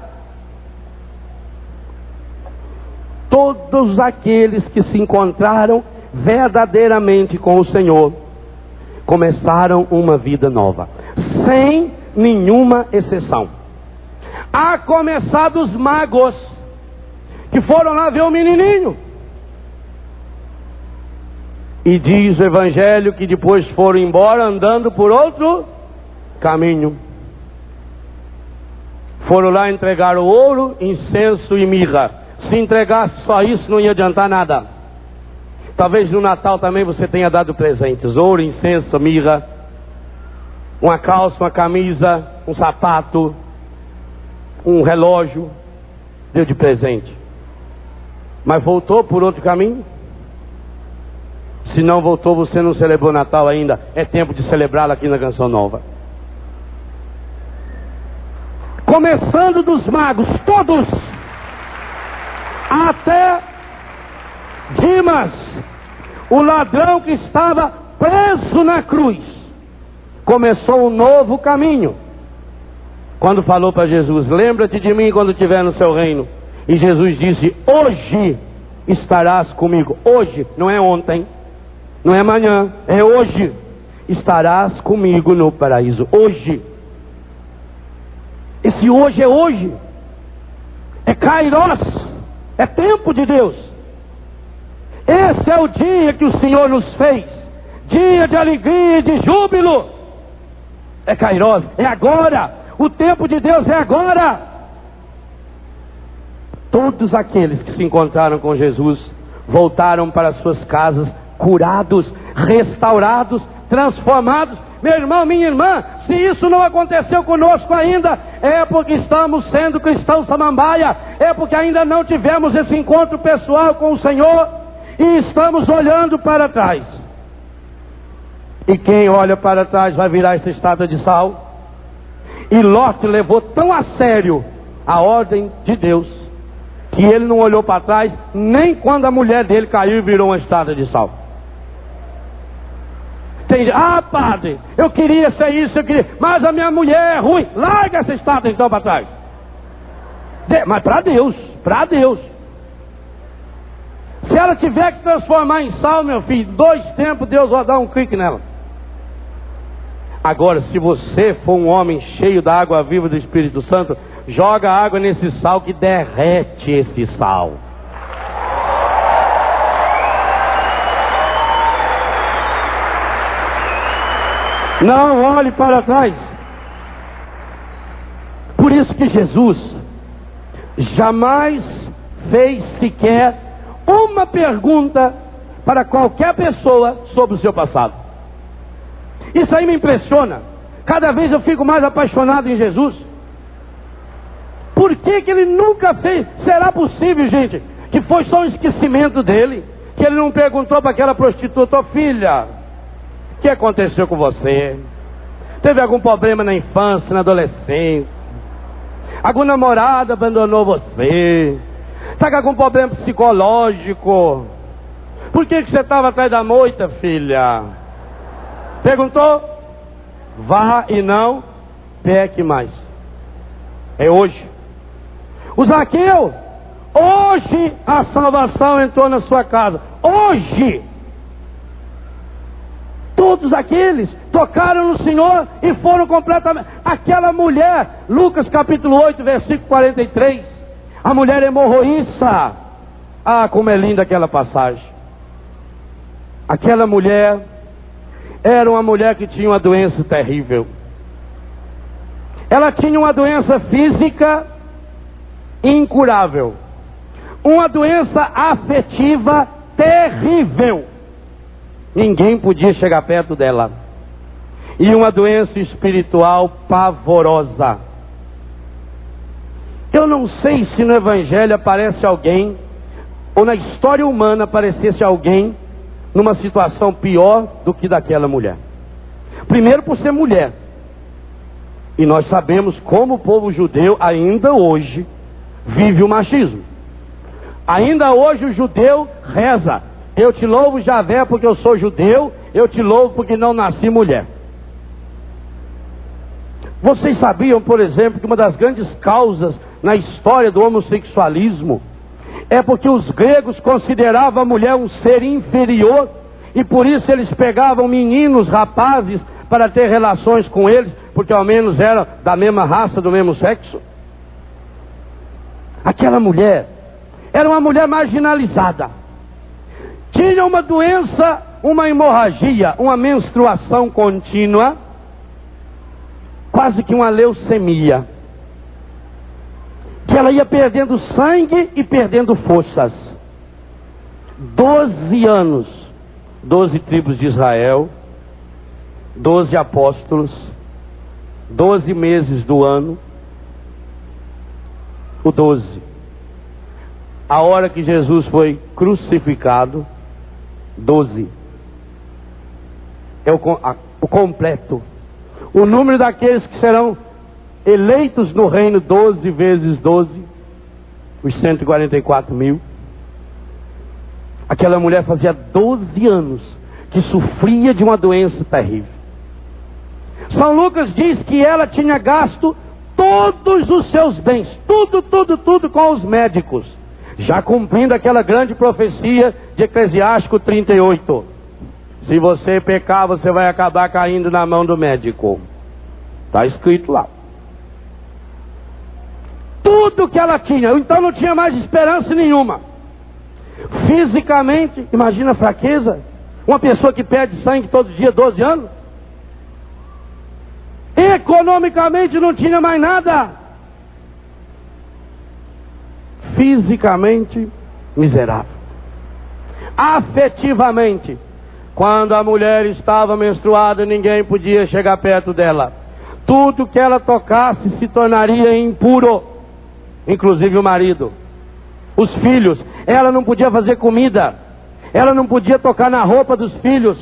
Todos aqueles que se encontraram verdadeiramente com o Senhor começaram uma vida nova, sem nenhuma exceção. A começar dos magos, que foram lá ver o menininho. E diz o Evangelho que depois foram embora andando por outro caminho. Foram lá entregar o ouro, incenso e mirra. Se entregasse só isso, não ia adiantar nada. Talvez no Natal também você tenha dado presentes: ouro, incenso, mirra, uma calça, uma camisa, um sapato, um relógio. Deu de presente. Mas voltou por outro caminho? Se não voltou, você não celebrou Natal ainda. É tempo de celebrá-lo aqui na Canção Nova. Começando dos magos, todos, até Dimas, o ladrão que estava preso na cruz, começou um novo caminho. Quando falou para Jesus: lembra-te de mim quando estiver no seu reino. E Jesus disse: hoje estarás comigo. Hoje, não é ontem, não é amanhã, é hoje. Estarás comigo no paraíso. Hoje. Esse hoje é hoje. É Kairos. É tempo de Deus. Esse é o dia que o Senhor nos fez. Dia de alegria e de júbilo. É Kairos. É agora. O tempo de Deus é agora. Todos aqueles que se encontraram com Jesus voltaram para suas casas curados, restaurados, transformados. Meu irmão, minha irmã, se isso não aconteceu conosco ainda, é porque estamos sendo cristãos samambaia, é porque ainda não tivemos esse encontro pessoal com o Senhor e estamos olhando para trás. E quem olha para trás vai virar essa estátua de sal. E Ló levou tão a sério a ordem de Deus, que ele não olhou para trás, nem quando a mulher dele caiu e virou uma estátua de sal. Padre, eu queria ser isso, mas a minha mulher é ruim. Larga essa estátua então para trás. Mas para Deus. Se ela tiver que transformar em sal, meu filho, 2 tempos Deus vai dar um clique nela. Agora, se você for um homem cheio da água viva do Espírito Santo, joga água nesse sal que derrete esse sal. Não olhe para trás. Por isso que Jesus jamais fez sequer uma pergunta para qualquer pessoa sobre o seu passado. Isso aí me impressiona. Cada vez eu fico mais apaixonado em Jesus. Por que ele nunca fez? Será possível, gente, que foi só um esquecimento dele? Que ele não perguntou para aquela prostituta: filha, o que aconteceu com você? Teve algum problema na infância, na adolescência? Algum namorado abandonou você? Está com algum problema psicológico? Por que você estava atrás da moita, filha? Perguntou? Vá e não peque mais. É hoje. O Zaqueu, hoje a salvação entrou na sua casa. Hoje. Todos aqueles tocaram no Senhor e foram completamente. Aquela mulher, Lucas capítulo 8, versículo 43. A mulher hemorroíça. Ah, como é linda aquela passagem. Aquela mulher era uma mulher que tinha uma doença terrível. Ela tinha uma doença física incurável. Uma doença afetiva terrível. Ninguém podia chegar perto dela. E uma doença espiritual pavorosa. Eu não sei se no Evangelho aparece alguém, ou na história humana aparecesse alguém, numa situação pior do que daquela mulher. Primeiro por ser mulher. E nós sabemos como o povo judeu ainda hoje vive o machismo. Ainda hoje o judeu reza: eu te louvo, Javé, porque eu sou judeu. Eu te louvo porque não nasci mulher. Vocês sabiam, por exemplo, que uma das grandes causas na história do homossexualismo é porque os gregos consideravam a mulher um ser inferior, e por isso eles pegavam meninos, rapazes, para ter relações com eles, porque ao menos eram da mesma raça, do mesmo sexo. Aquela mulher era uma mulher marginalizada. Tinha uma doença, uma hemorragia, uma menstruação contínua, quase que uma leucemia, que ela ia perdendo sangue e perdendo forças. 12 anos, 12 tribos de Israel, 12 apóstolos, 12 meses do ano, o 12. A hora que Jesus foi crucificado, 12. É o completo. O número daqueles que serão eleitos no reino, 12 vezes 12, os 144 mil. Aquela mulher fazia 12 anos que sofria de uma doença terrível. São Lucas diz que ela tinha gasto todos os seus bens, tudo com os médicos, já cumprindo aquela grande profecia de Eclesiástico 38. Se você pecar, você vai acabar caindo na mão do médico. Está escrito lá. Tudo que ela tinha, então não tinha mais esperança nenhuma. Fisicamente, imagina a fraqueza. Uma pessoa que perde sangue todo dia, 12 anos. Economicamente não tinha mais nada. Fisicamente miserável. Afetivamente, quando a mulher estava menstruada, ninguém podia chegar perto dela. Tudo que ela tocasse se tornaria impuro, inclusive o marido. Os filhos, ela não podia fazer comida, ela não podia tocar na roupa dos filhos.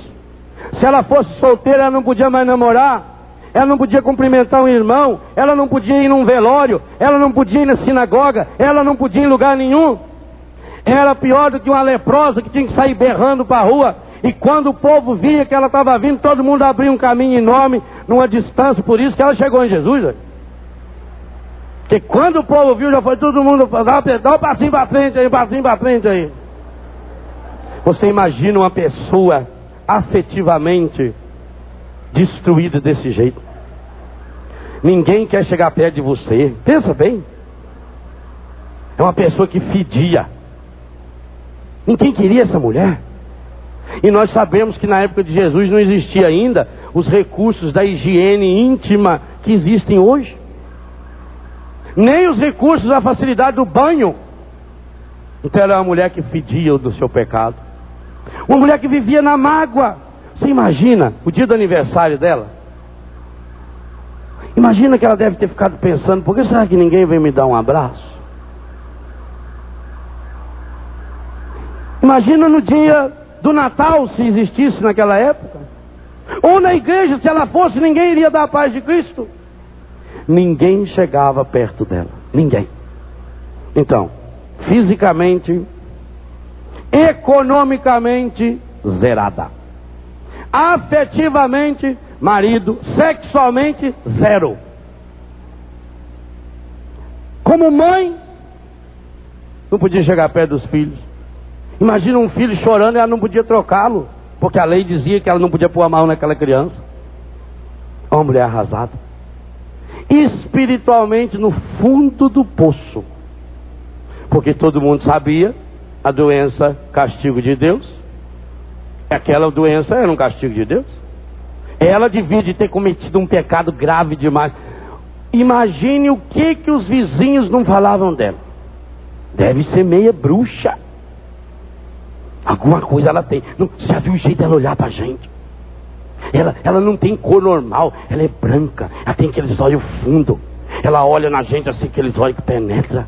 Se ela fosse solteira, ela não podia mais namorar. ela não podia cumprimentar um irmão, ela não podia ir num velório, ela não podia ir na sinagoga, ela não podia ir em lugar nenhum. Era pior do que uma leprosa que tinha que sair berrando para a rua. E quando o povo via que ela estava vindo, todo mundo abria um caminho enorme, numa distância. Por isso que ela chegou em Jesus, né? Porque quando o povo viu, já foi todo mundo, dá um passinho para frente aí, um passinho para frente aí. Você imagina uma pessoa afetivamente destruída desse jeito? Ninguém quer chegar perto de você. Pensa bem. É uma pessoa que fedia. Ninguém queria essa mulher. E nós sabemos que na época de Jesus não existia ainda os recursos da higiene íntima que existem hoje. Nem os recursos da facilidade do banho. Então ela era uma mulher que fedia do seu pecado. Uma mulher que vivia na mágoa. Você imagina o dia do aniversário dela? Imagina que ela deve ter ficado pensando: por que será que ninguém vem me dar um abraço? Imagina no dia do Natal, se existisse naquela época. Ou na igreja, se ela fosse, ninguém iria dar a paz de Cristo. Ninguém chegava perto dela. Ninguém. Então, fisicamente, economicamente, zerada. Afetivamente, marido, sexualmente, zero. Como mãe, não podia chegar perto dos filhos. Imagina um filho chorando e ela não podia trocá-lo, porque a lei dizia que ela não podia pôr a mão naquela criança. Uma mulher arrasada. Espiritualmente no fundo do poço. Porque todo mundo sabia a doença, castigo de Deus. Aquela doença era um castigo de Deus. Ela devia de ter cometido um pecado grave demais. Imagine o que os vizinhos não falavam dela. Deve ser meia bruxa. Alguma coisa ela tem. Não, você já viu o jeito dela olhar pra gente? Ela não tem cor normal. Ela é branca. Ela tem aqueles olhos fundos. Ela olha na gente assim, aqueles olhos que penetram.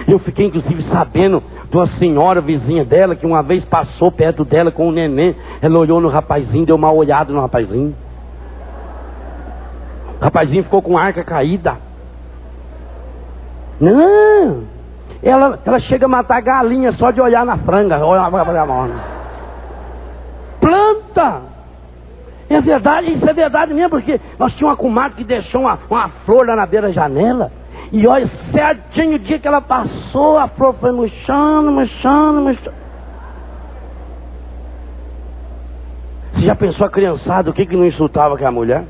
Eu fiquei inclusive sabendo de uma senhora vizinha dela que uma vez passou perto dela com um neném. Ela olhou no rapazinho, deu uma olhada no rapazinho. O rapazinho ficou com a arca caída. Não! Ela chega a matar galinha só de olhar na franga. Planta! É verdade, isso é verdade mesmo, porque nós tínhamos uma comadre que deixou uma flor lá na beira da janela. E olha, certinho o dia que ela passou, a flor foi murchando. Você já pensou a criançada, o que não insultava aquela mulher?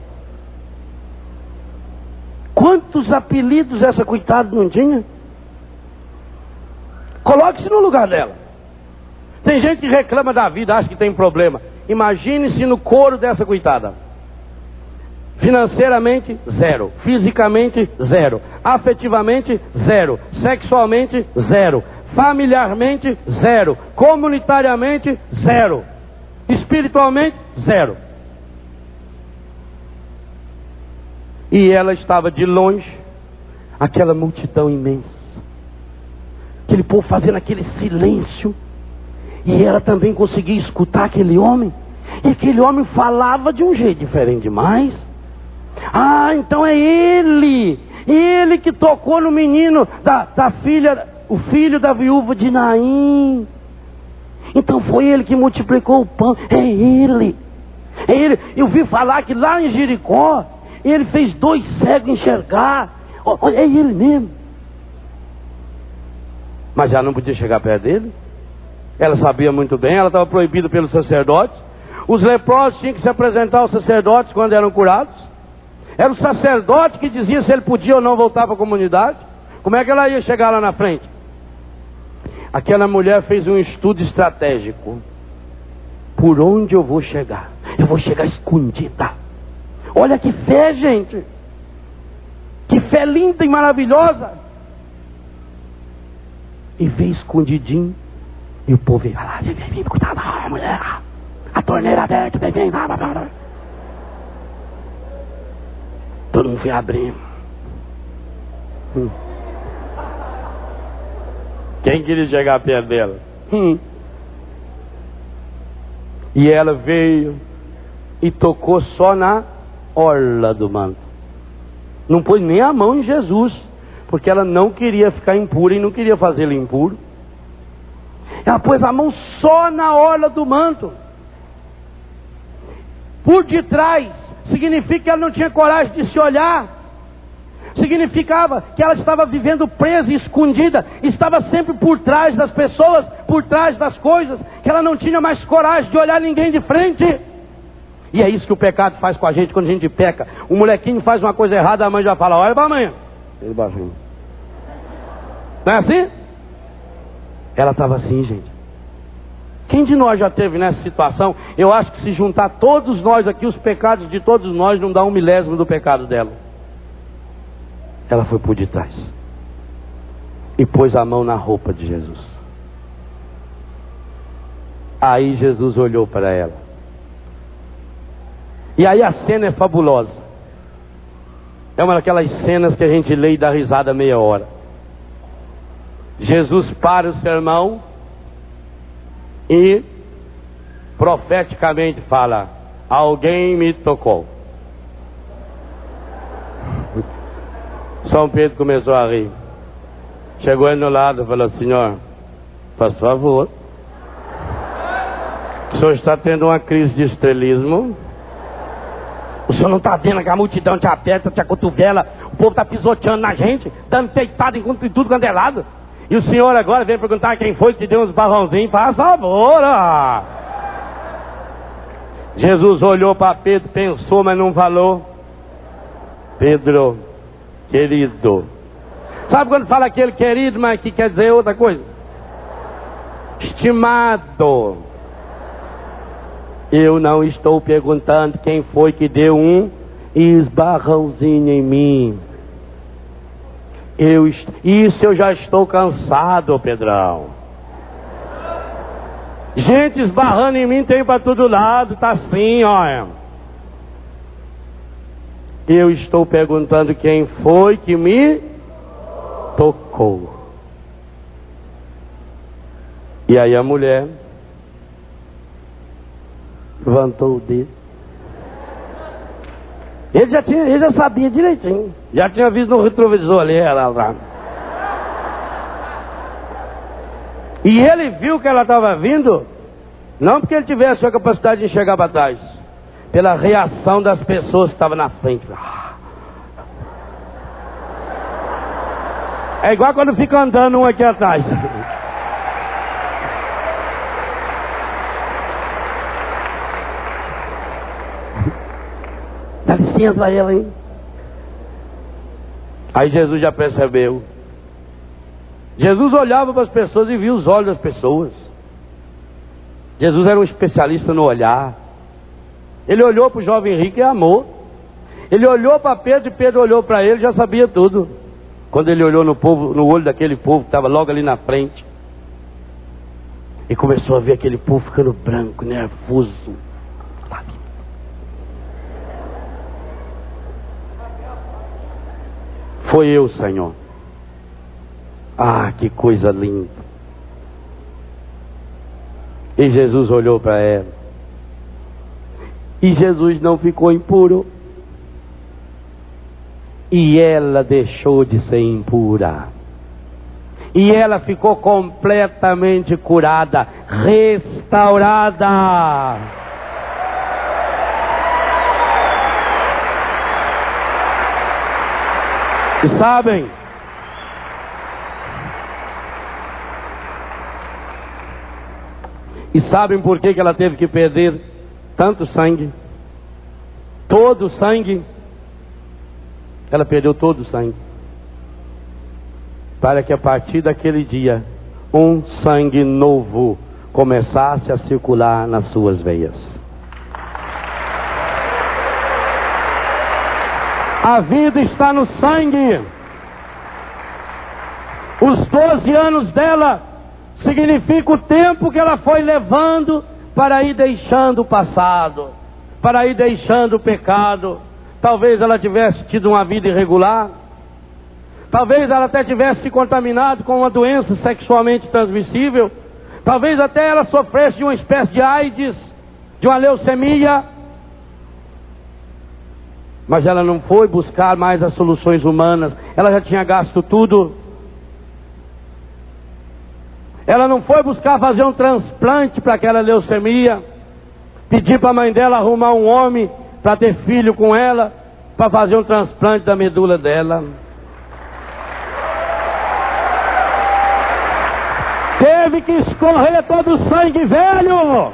Quantos apelidos essa coitada não tinha? Coloque-se no lugar dela. Tem gente que reclama da vida, acha que tem problema. Imagine-se no couro dessa coitada. Financeiramente, zero. Fisicamente, zero. Afetivamente, zero. Sexualmente, zero. Familiarmente, zero. Comunitariamente, zero. Espiritualmente, zero. E ela estava de longe, aquela multidão imensa, aquele povo fazendo aquele silêncio, e ela também conseguia escutar aquele homem, e aquele homem falava de um jeito diferente demais. Ah, então é ele que tocou no menino da filha, o filho da viúva de Naim. Então foi ele que multiplicou o pão. É ele. Eu vi falar que lá em Jericó ele fez 2 cegos enxergar. É ele mesmo. Mas ela não podia chegar perto dele. Ela sabia muito bem, ela estava proibida pelos sacerdotes. Os leprosos tinham que se apresentar aos sacerdotes quando eram curados. Era o sacerdote que dizia se ele podia ou não voltar para a comunidade. Como é que ela ia chegar lá na frente? Aquela mulher fez um estudo estratégico. Por onde eu vou chegar? Eu vou chegar escondida. Olha que fé, gente. Que fé linda e maravilhosa. E veio escondidinho. E o povo veio lá, vem, cuidado, mulher. A torneira aberta, vem. Todo mundo foi abrir. Quem queria chegar perto dela? E ela veio e tocou só na orla do manto. Não pôs nem a mão em Jesus, porque ela não queria ficar impura e não queria fazê-lo impuro. Ela pôs a mão só na orla do manto. Por detrás, significa que ela não tinha coragem de se olhar. Significava que ela estava vivendo presa e escondida, estava sempre por trás das pessoas, por trás das coisas, que ela não tinha mais coragem de olhar ninguém de frente. E é isso que o pecado faz com a gente quando a gente peca. O molequinho faz uma coisa errada, a mãe já fala, olha pra mãe. Ele baixinho. Não é assim? Ela estava assim, gente. Quem de nós já teve nessa situação? Eu acho que se juntar todos nós aqui, os pecados de todos nós, não dá 1/1000 do pecado dela. Ela foi por detrás e pôs a mão na roupa de Jesus. Aí Jesus olhou para ela. E aí a cena é fabulosa. É uma daquelas cenas que a gente lê e dá risada meia hora. Jesus para o sermão e profeticamente fala: alguém me tocou. São Pedro começou a rir. Chegou ele no lado e falou: senhor, faz favor, o senhor está tendo uma crise de estrelismo. O senhor não está vendo que a multidão te aperta, te acotovela, o povo está pisoteando na gente, dando peitada em tudo quanto é lado. E o senhor agora vem perguntar quem foi que te deu uns barrãozinhos. Faz favor. Jesus olhou para Pedro, pensou, mas não falou. Pedro, querido. Sabe quando fala aquele querido, mas que quer dizer outra coisa? Estimado. Eu não estou perguntando quem foi que deu um esbarrãozinho em mim. Isso eu já estou cansado, Pedrão. Gente esbarrando em mim tem para todo lado, tá assim, olha. Eu estou perguntando quem foi que me tocou. E aí a mulher levantou o dedo. Ele já sabia direitinho. Já tinha visto no retrovisor ali, ela lá. E ele viu que ela estava vindo, não porque ele tivesse a capacidade de enxergar para trás, pela reação das pessoas que estavam na frente. É igual quando fica andando um aqui atrás. Dá licença para ela, hein? Aí Jesus já percebeu. Jesus olhava para as pessoas e via os olhos das pessoas. Jesus era um especialista no olhar. Ele olhou para o jovem rico e amou. Ele olhou para Pedro e Pedro olhou para ele e já sabia tudo. Quando ele olhou no povo, no olho daquele povo que estava logo ali na frente, e começou a ver aquele povo ficando branco, nervoso. Foi eu, Senhor. Ah, que coisa linda. E Jesus olhou para ela. E Jesus não ficou impuro. E ela deixou de ser impura. E ela ficou completamente curada, restaurada. E sabem, por que ela teve que perder tanto sangue? Todo o sangue. Ela perdeu todo o sangue, para que a partir daquele dia um sangue novo começasse a circular nas suas veias. A vida está no sangue. Os 12 anos dela significa o tempo que ela foi levando para ir deixando o passado, para ir deixando o pecado. Talvez ela tivesse tido uma vida irregular. Talvez ela até tivesse se contaminado com uma doença sexualmente transmissível. Talvez até ela sofresse de uma espécie de AIDS, de uma leucemia. Mas ela não foi buscar mais as soluções humanas. Ela já tinha gasto tudo. Ela não foi buscar fazer um transplante para aquela leucemia, pedir para a mãe dela arrumar um homem para ter filho com ela, para fazer um transplante da medula dela. Teve que escorrer todo o sangue velho.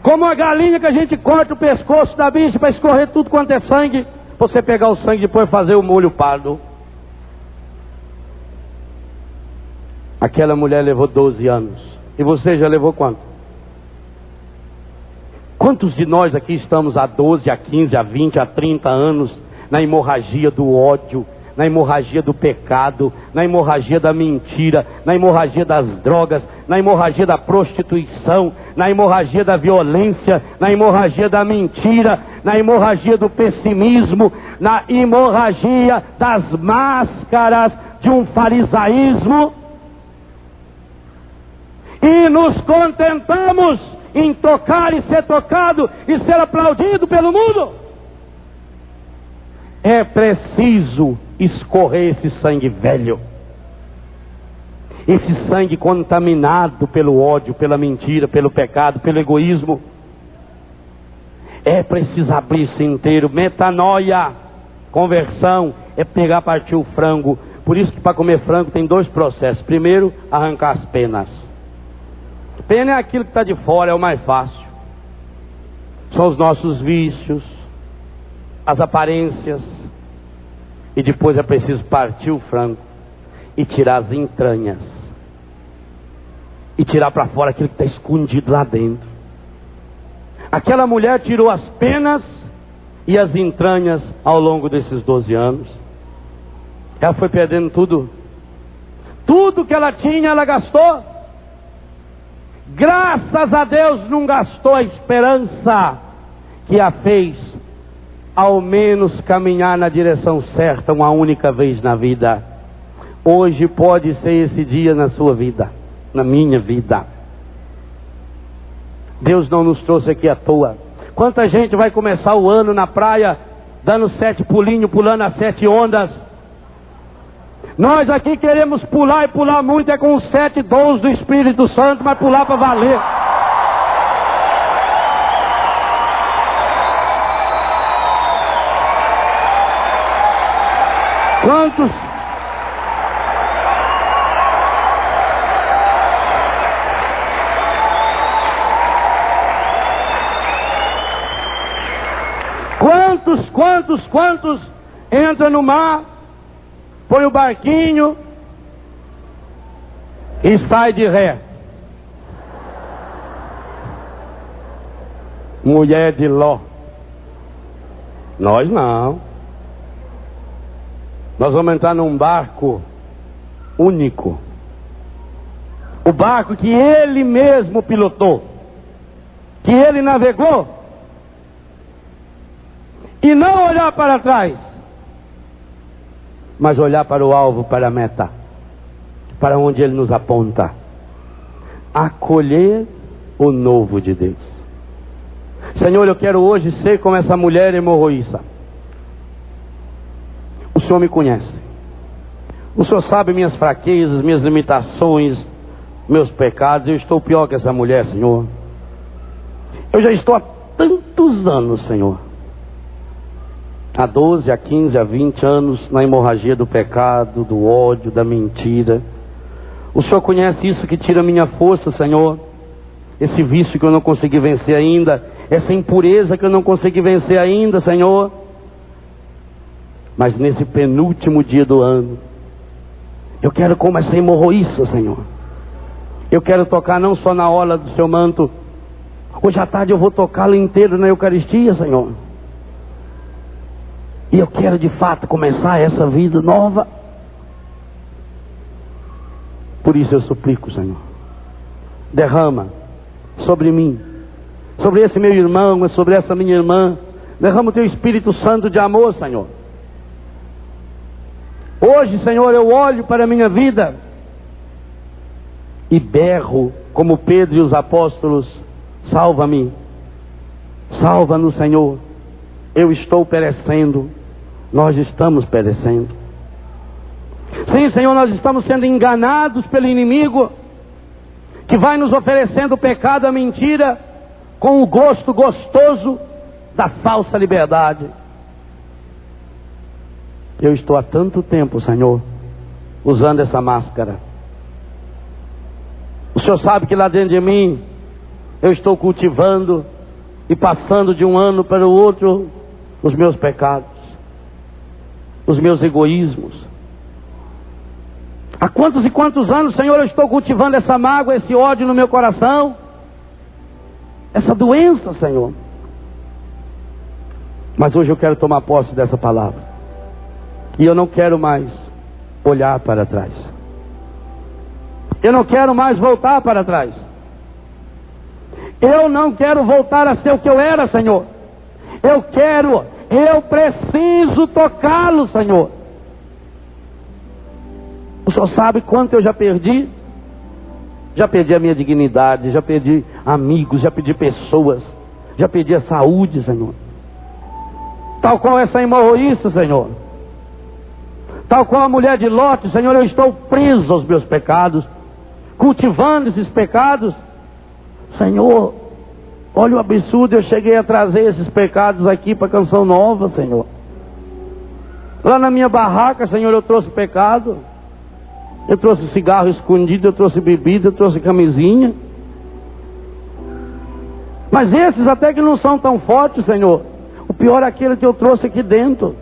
Como a galinha que a gente corta o pescoço da bicha para escorrer tudo quanto é sangue, você pegar o sangue e depois fazer o molho pardo. Aquela mulher levou 12 anos. E você já levou quanto? Quantos de nós aqui estamos há 12, há 15, há 20, há 30 anos na hemorragia do ódio, na hemorragia do pecado, na hemorragia da mentira, na hemorragia das drogas, na hemorragia da prostituição, na hemorragia da violência, na hemorragia da mentira, na hemorragia do pessimismo, na hemorragia das máscaras de um farisaísmo, e nos contentamos em tocar e ser tocado e ser aplaudido pelo mundo. É preciso escorrer esse sangue velho, esse sangue contaminado pelo ódio, pela mentira, pelo pecado, pelo egoísmo. É preciso abrir-se inteiro. Metanoia, conversão, é pegar, partir o frango. Por isso que para comer frango tem 2 processos. Primeiro, arrancar as penas. Pena é aquilo que está de fora, é o mais fácil. São os nossos vícios, as aparências. E depois é preciso partir o frango e tirar as entranhas. E tirar para fora aquilo que está escondido lá dentro. Aquela mulher tirou as penas e as entranhas ao longo desses 12 anos. Ela foi perdendo tudo. Tudo que ela tinha, ela gastou. Graças a Deus não gastou a esperança que a fez ao menos caminhar na direção certa uma única vez na vida. Hoje pode ser esse dia na sua vida, na minha vida. Deus não nos trouxe aqui à toa. Quanta gente vai começar o ano na praia dando 7 pulinhos, pulando as 7 ondas. Nós aqui queremos pular e pular muito, é com os 7 dons do Espírito Santo, mas pular para valer. Quantos entra no mar, põe o barquinho e sai de ré? Mulher de Ló. Nós não. Nós vamos entrar num barco único. O barco que ele mesmo pilotou, que ele navegou, e não olhar para trás, mas olhar para o alvo, para a meta, para onde ele nos aponta. Acolher o novo de Deus. Senhor, eu quero hoje ser como essa mulher hemorroísta. O Senhor me conhece. O Senhor sabe minhas fraquezas, minhas limitações, meus pecados. Eu estou pior que essa mulher, Senhor. Eu já estou há tantos anos, Senhor. Há 12, há 15, há 20 anos na hemorragia do pecado, do ódio, da mentira. O Senhor conhece isso que tira minha força, Senhor. Esse vício que eu não consegui vencer ainda. Essa impureza que eu não consegui vencer ainda, Senhor. Mas nesse penúltimo dia do ano, eu quero como essa hemorroíça, Senhor. Eu quero tocar não só na orla do seu manto. Hoje à tarde eu vou tocá-lo inteiro na Eucaristia, Senhor. E eu quero de fato começar essa vida nova. Por isso eu suplico, Senhor, derrama sobre mim, sobre esse meu irmão, sobre essa minha irmã. Derrama o teu Espírito Santo de amor, Senhor. Hoje, Senhor, eu olho para a minha vida e berro como Pedro e os apóstolos: salva-me, Salva-nos, Senhor. Eu estou perecendo. Nós estamos perecendo. Sim, Senhor, nós estamos sendo enganados pelo inimigo, que vai nos oferecendo o pecado, a mentira, com o gosto gostoso da falsa liberdade. Eu estou há tanto tempo, Senhor, usando essa máscara. O Senhor sabe que lá dentro de mim eu estou cultivando e passando de um ano para o outro os meus pecados, os meus egoísmos. Há quantos e quantos anos, Senhor, eu estou cultivando essa mágoa, esse ódio no meu coração, essa doença, Senhor. Mas hoje eu quero tomar posse dessa palavra, e eu não quero mais olhar para trás. Eu não quero mais voltar para trás. Eu não quero voltar a ser o que eu era, Senhor. Eu preciso tocá-lo, Senhor. O Senhor sabe quanto eu já perdi? Já perdi a minha dignidade, já perdi amigos, já perdi pessoas, já perdi a saúde, Senhor. Tal qual essa hemorroíça, Senhor. Tal qual a mulher de Ló, Senhor, eu estou preso aos meus pecados, cultivando esses pecados. Senhor, olha o absurdo, eu cheguei a trazer esses pecados aqui para a Canção Nova, Senhor. Lá na minha barraca, Senhor, eu trouxe pecado. Eu trouxe cigarro escondido, eu trouxe bebida, eu trouxe camisinha. Mas esses até que não são tão fortes, Senhor. O pior é aquele que eu trouxe aqui dentro.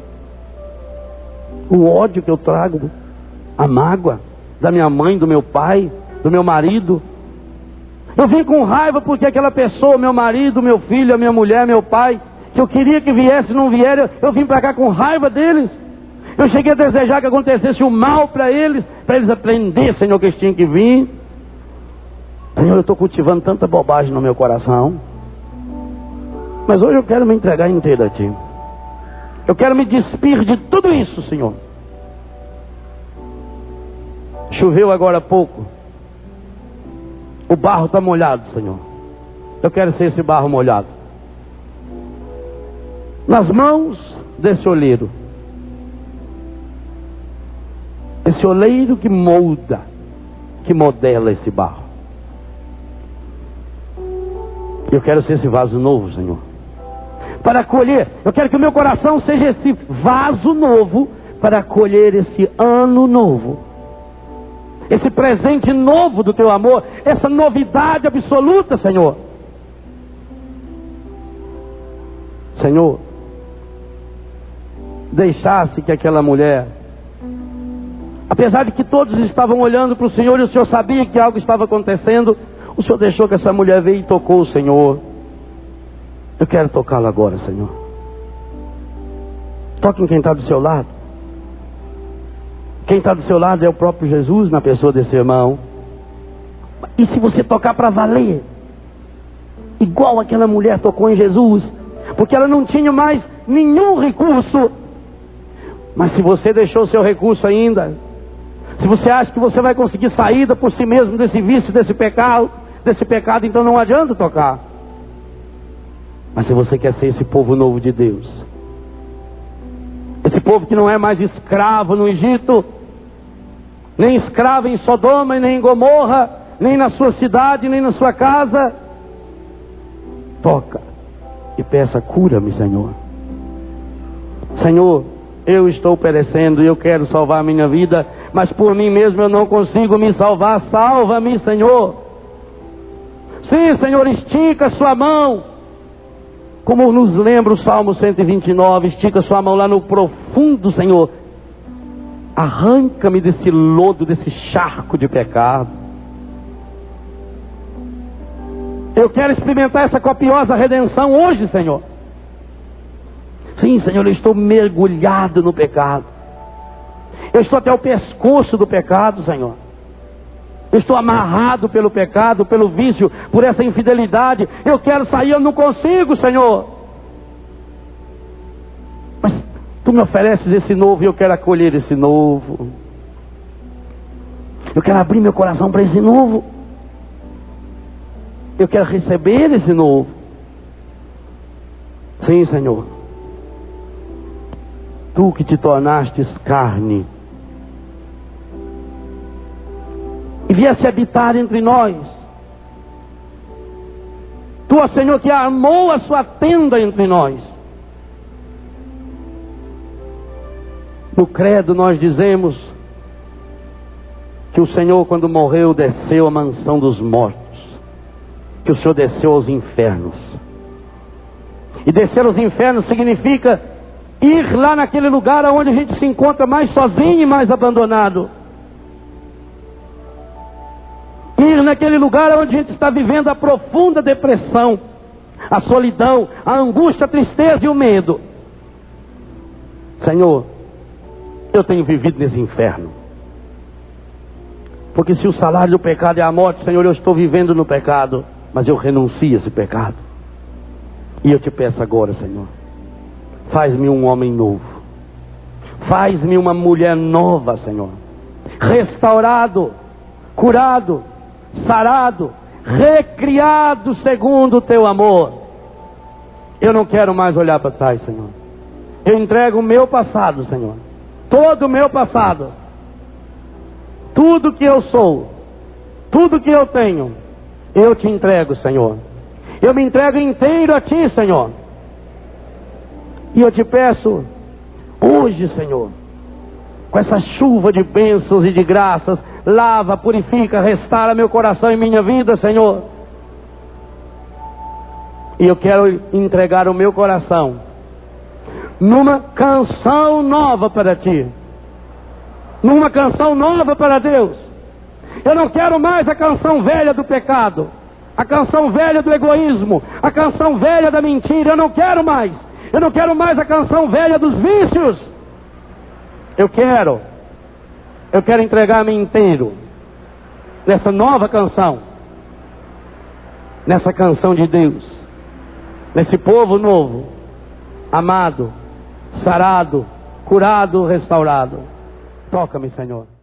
O ódio que eu trago, a mágoa da minha mãe, do meu pai, do meu marido. Eu vim com raiva porque aquela pessoa, meu marido, meu filho, a minha mulher, meu pai, que eu queria que viesse, não vieram, eu vim para cá com raiva deles. Eu cheguei a desejar que acontecesse o mal para eles aprenderem, Senhor, que eles tinham que vir. Senhor, eu estou cultivando tanta bobagem no meu coração. Mas hoje eu quero me entregar inteiro a Ti. Eu quero me despir de tudo isso, Senhor. Choveu agora há pouco. O barro está molhado, Senhor. Eu quero ser esse barro molhado. Nas mãos desse oleiro. Esse oleiro que molda, que modela esse barro. Eu quero ser esse vaso novo, Senhor. Para acolher, eu quero que o meu coração seja esse vaso novo para acolher esse ano novo. Esse presente novo do Teu amor, essa novidade absoluta, Senhor. Senhor, deixasse que aquela mulher, apesar de que todos estavam olhando para o Senhor e o Senhor sabia que algo estava acontecendo, o Senhor deixou que essa mulher veio e tocou o Senhor. Eu quero tocá-la agora, Senhor. Toque em quem está do seu lado. Quem está do seu lado é o próprio Jesus na pessoa desse irmão. E se você tocar para valer, igual aquela mulher tocou em Jesus, porque ela não tinha mais nenhum recurso. Mas se você deixou o seu recurso ainda, se você acha que você vai conseguir saída por si mesmo desse vício, desse pecado, então não adianta tocar. Mas se você quer ser esse povo novo de Deus, esse povo que não é mais escravo no Egito, nem escravo em Sodoma, nem em Gomorra, nem na sua cidade, nem na sua casa, toca e peça: cura-me, Senhor. Senhor, eu estou perecendo e eu quero salvar a minha vida, mas por mim mesmo eu não consigo me salvar. Salva-me, Senhor. Sim, Senhor, estica a sua mão. Como nos lembra o Salmo 129, estica a sua mão lá no profundo, Senhor. Arranca-me desse lodo, desse charco de pecado. Eu quero experimentar essa copiosa redenção hoje, Senhor. Sim, Senhor, eu estou mergulhado no pecado. Eu estou até o pescoço do pecado, Senhor. Eu estou amarrado pelo pecado, pelo vício, por essa infidelidade. Eu quero sair, eu não consigo, Senhor. Mas Tu me ofereces esse novo e eu quero acolher esse novo. Eu quero abrir meu coração para esse novo. Eu quero receber esse novo. Sim, Senhor. Tu que te tornastes carne e viesse habitar entre nós. Tu, ó Senhor, que armou a sua tenda entre nós. No credo nós dizemos que o Senhor, quando morreu, desceu à mansão dos mortos, que o Senhor desceu aos infernos. E descer aos infernos significa ir lá naquele lugar onde a gente se encontra mais sozinho e mais abandonado. Ir naquele lugar onde a gente está vivendo a profunda depressão, a solidão, a angústia, a tristeza e o medo. Senhor, eu tenho vivido nesse inferno. Porque se o salário do pecado é a morte, Senhor, eu estou vivendo no pecado, mas eu renuncio a esse pecado. E eu te peço agora, Senhor, faz-me um homem novo. Faz-me uma mulher nova, Senhor. Restaurado, curado, sarado, recriado segundo o teu amor. Eu não quero mais olhar para trás, Senhor. Eu entrego o meu passado, Senhor. Todo o meu passado. Tudo que eu sou, tudo que eu tenho, eu te entrego, Senhor. Eu me entrego inteiro a ti, Senhor. E eu te peço, hoje, Senhor, com essa chuva de bênçãos e de graças, lava, purifica, restaura meu coração e minha vida, Senhor. E eu quero entregar o meu coração numa canção nova para ti. Numa canção nova para Deus. Eu não quero mais a canção velha do pecado, a canção velha do egoísmo, a canção velha da mentira. Eu não quero mais. Eu não quero mais a canção velha dos vícios. Eu quero entregar-me inteiro nessa nova canção, nessa canção de Deus, nesse povo novo, amado, sarado, curado, restaurado. Toca-me, Senhor.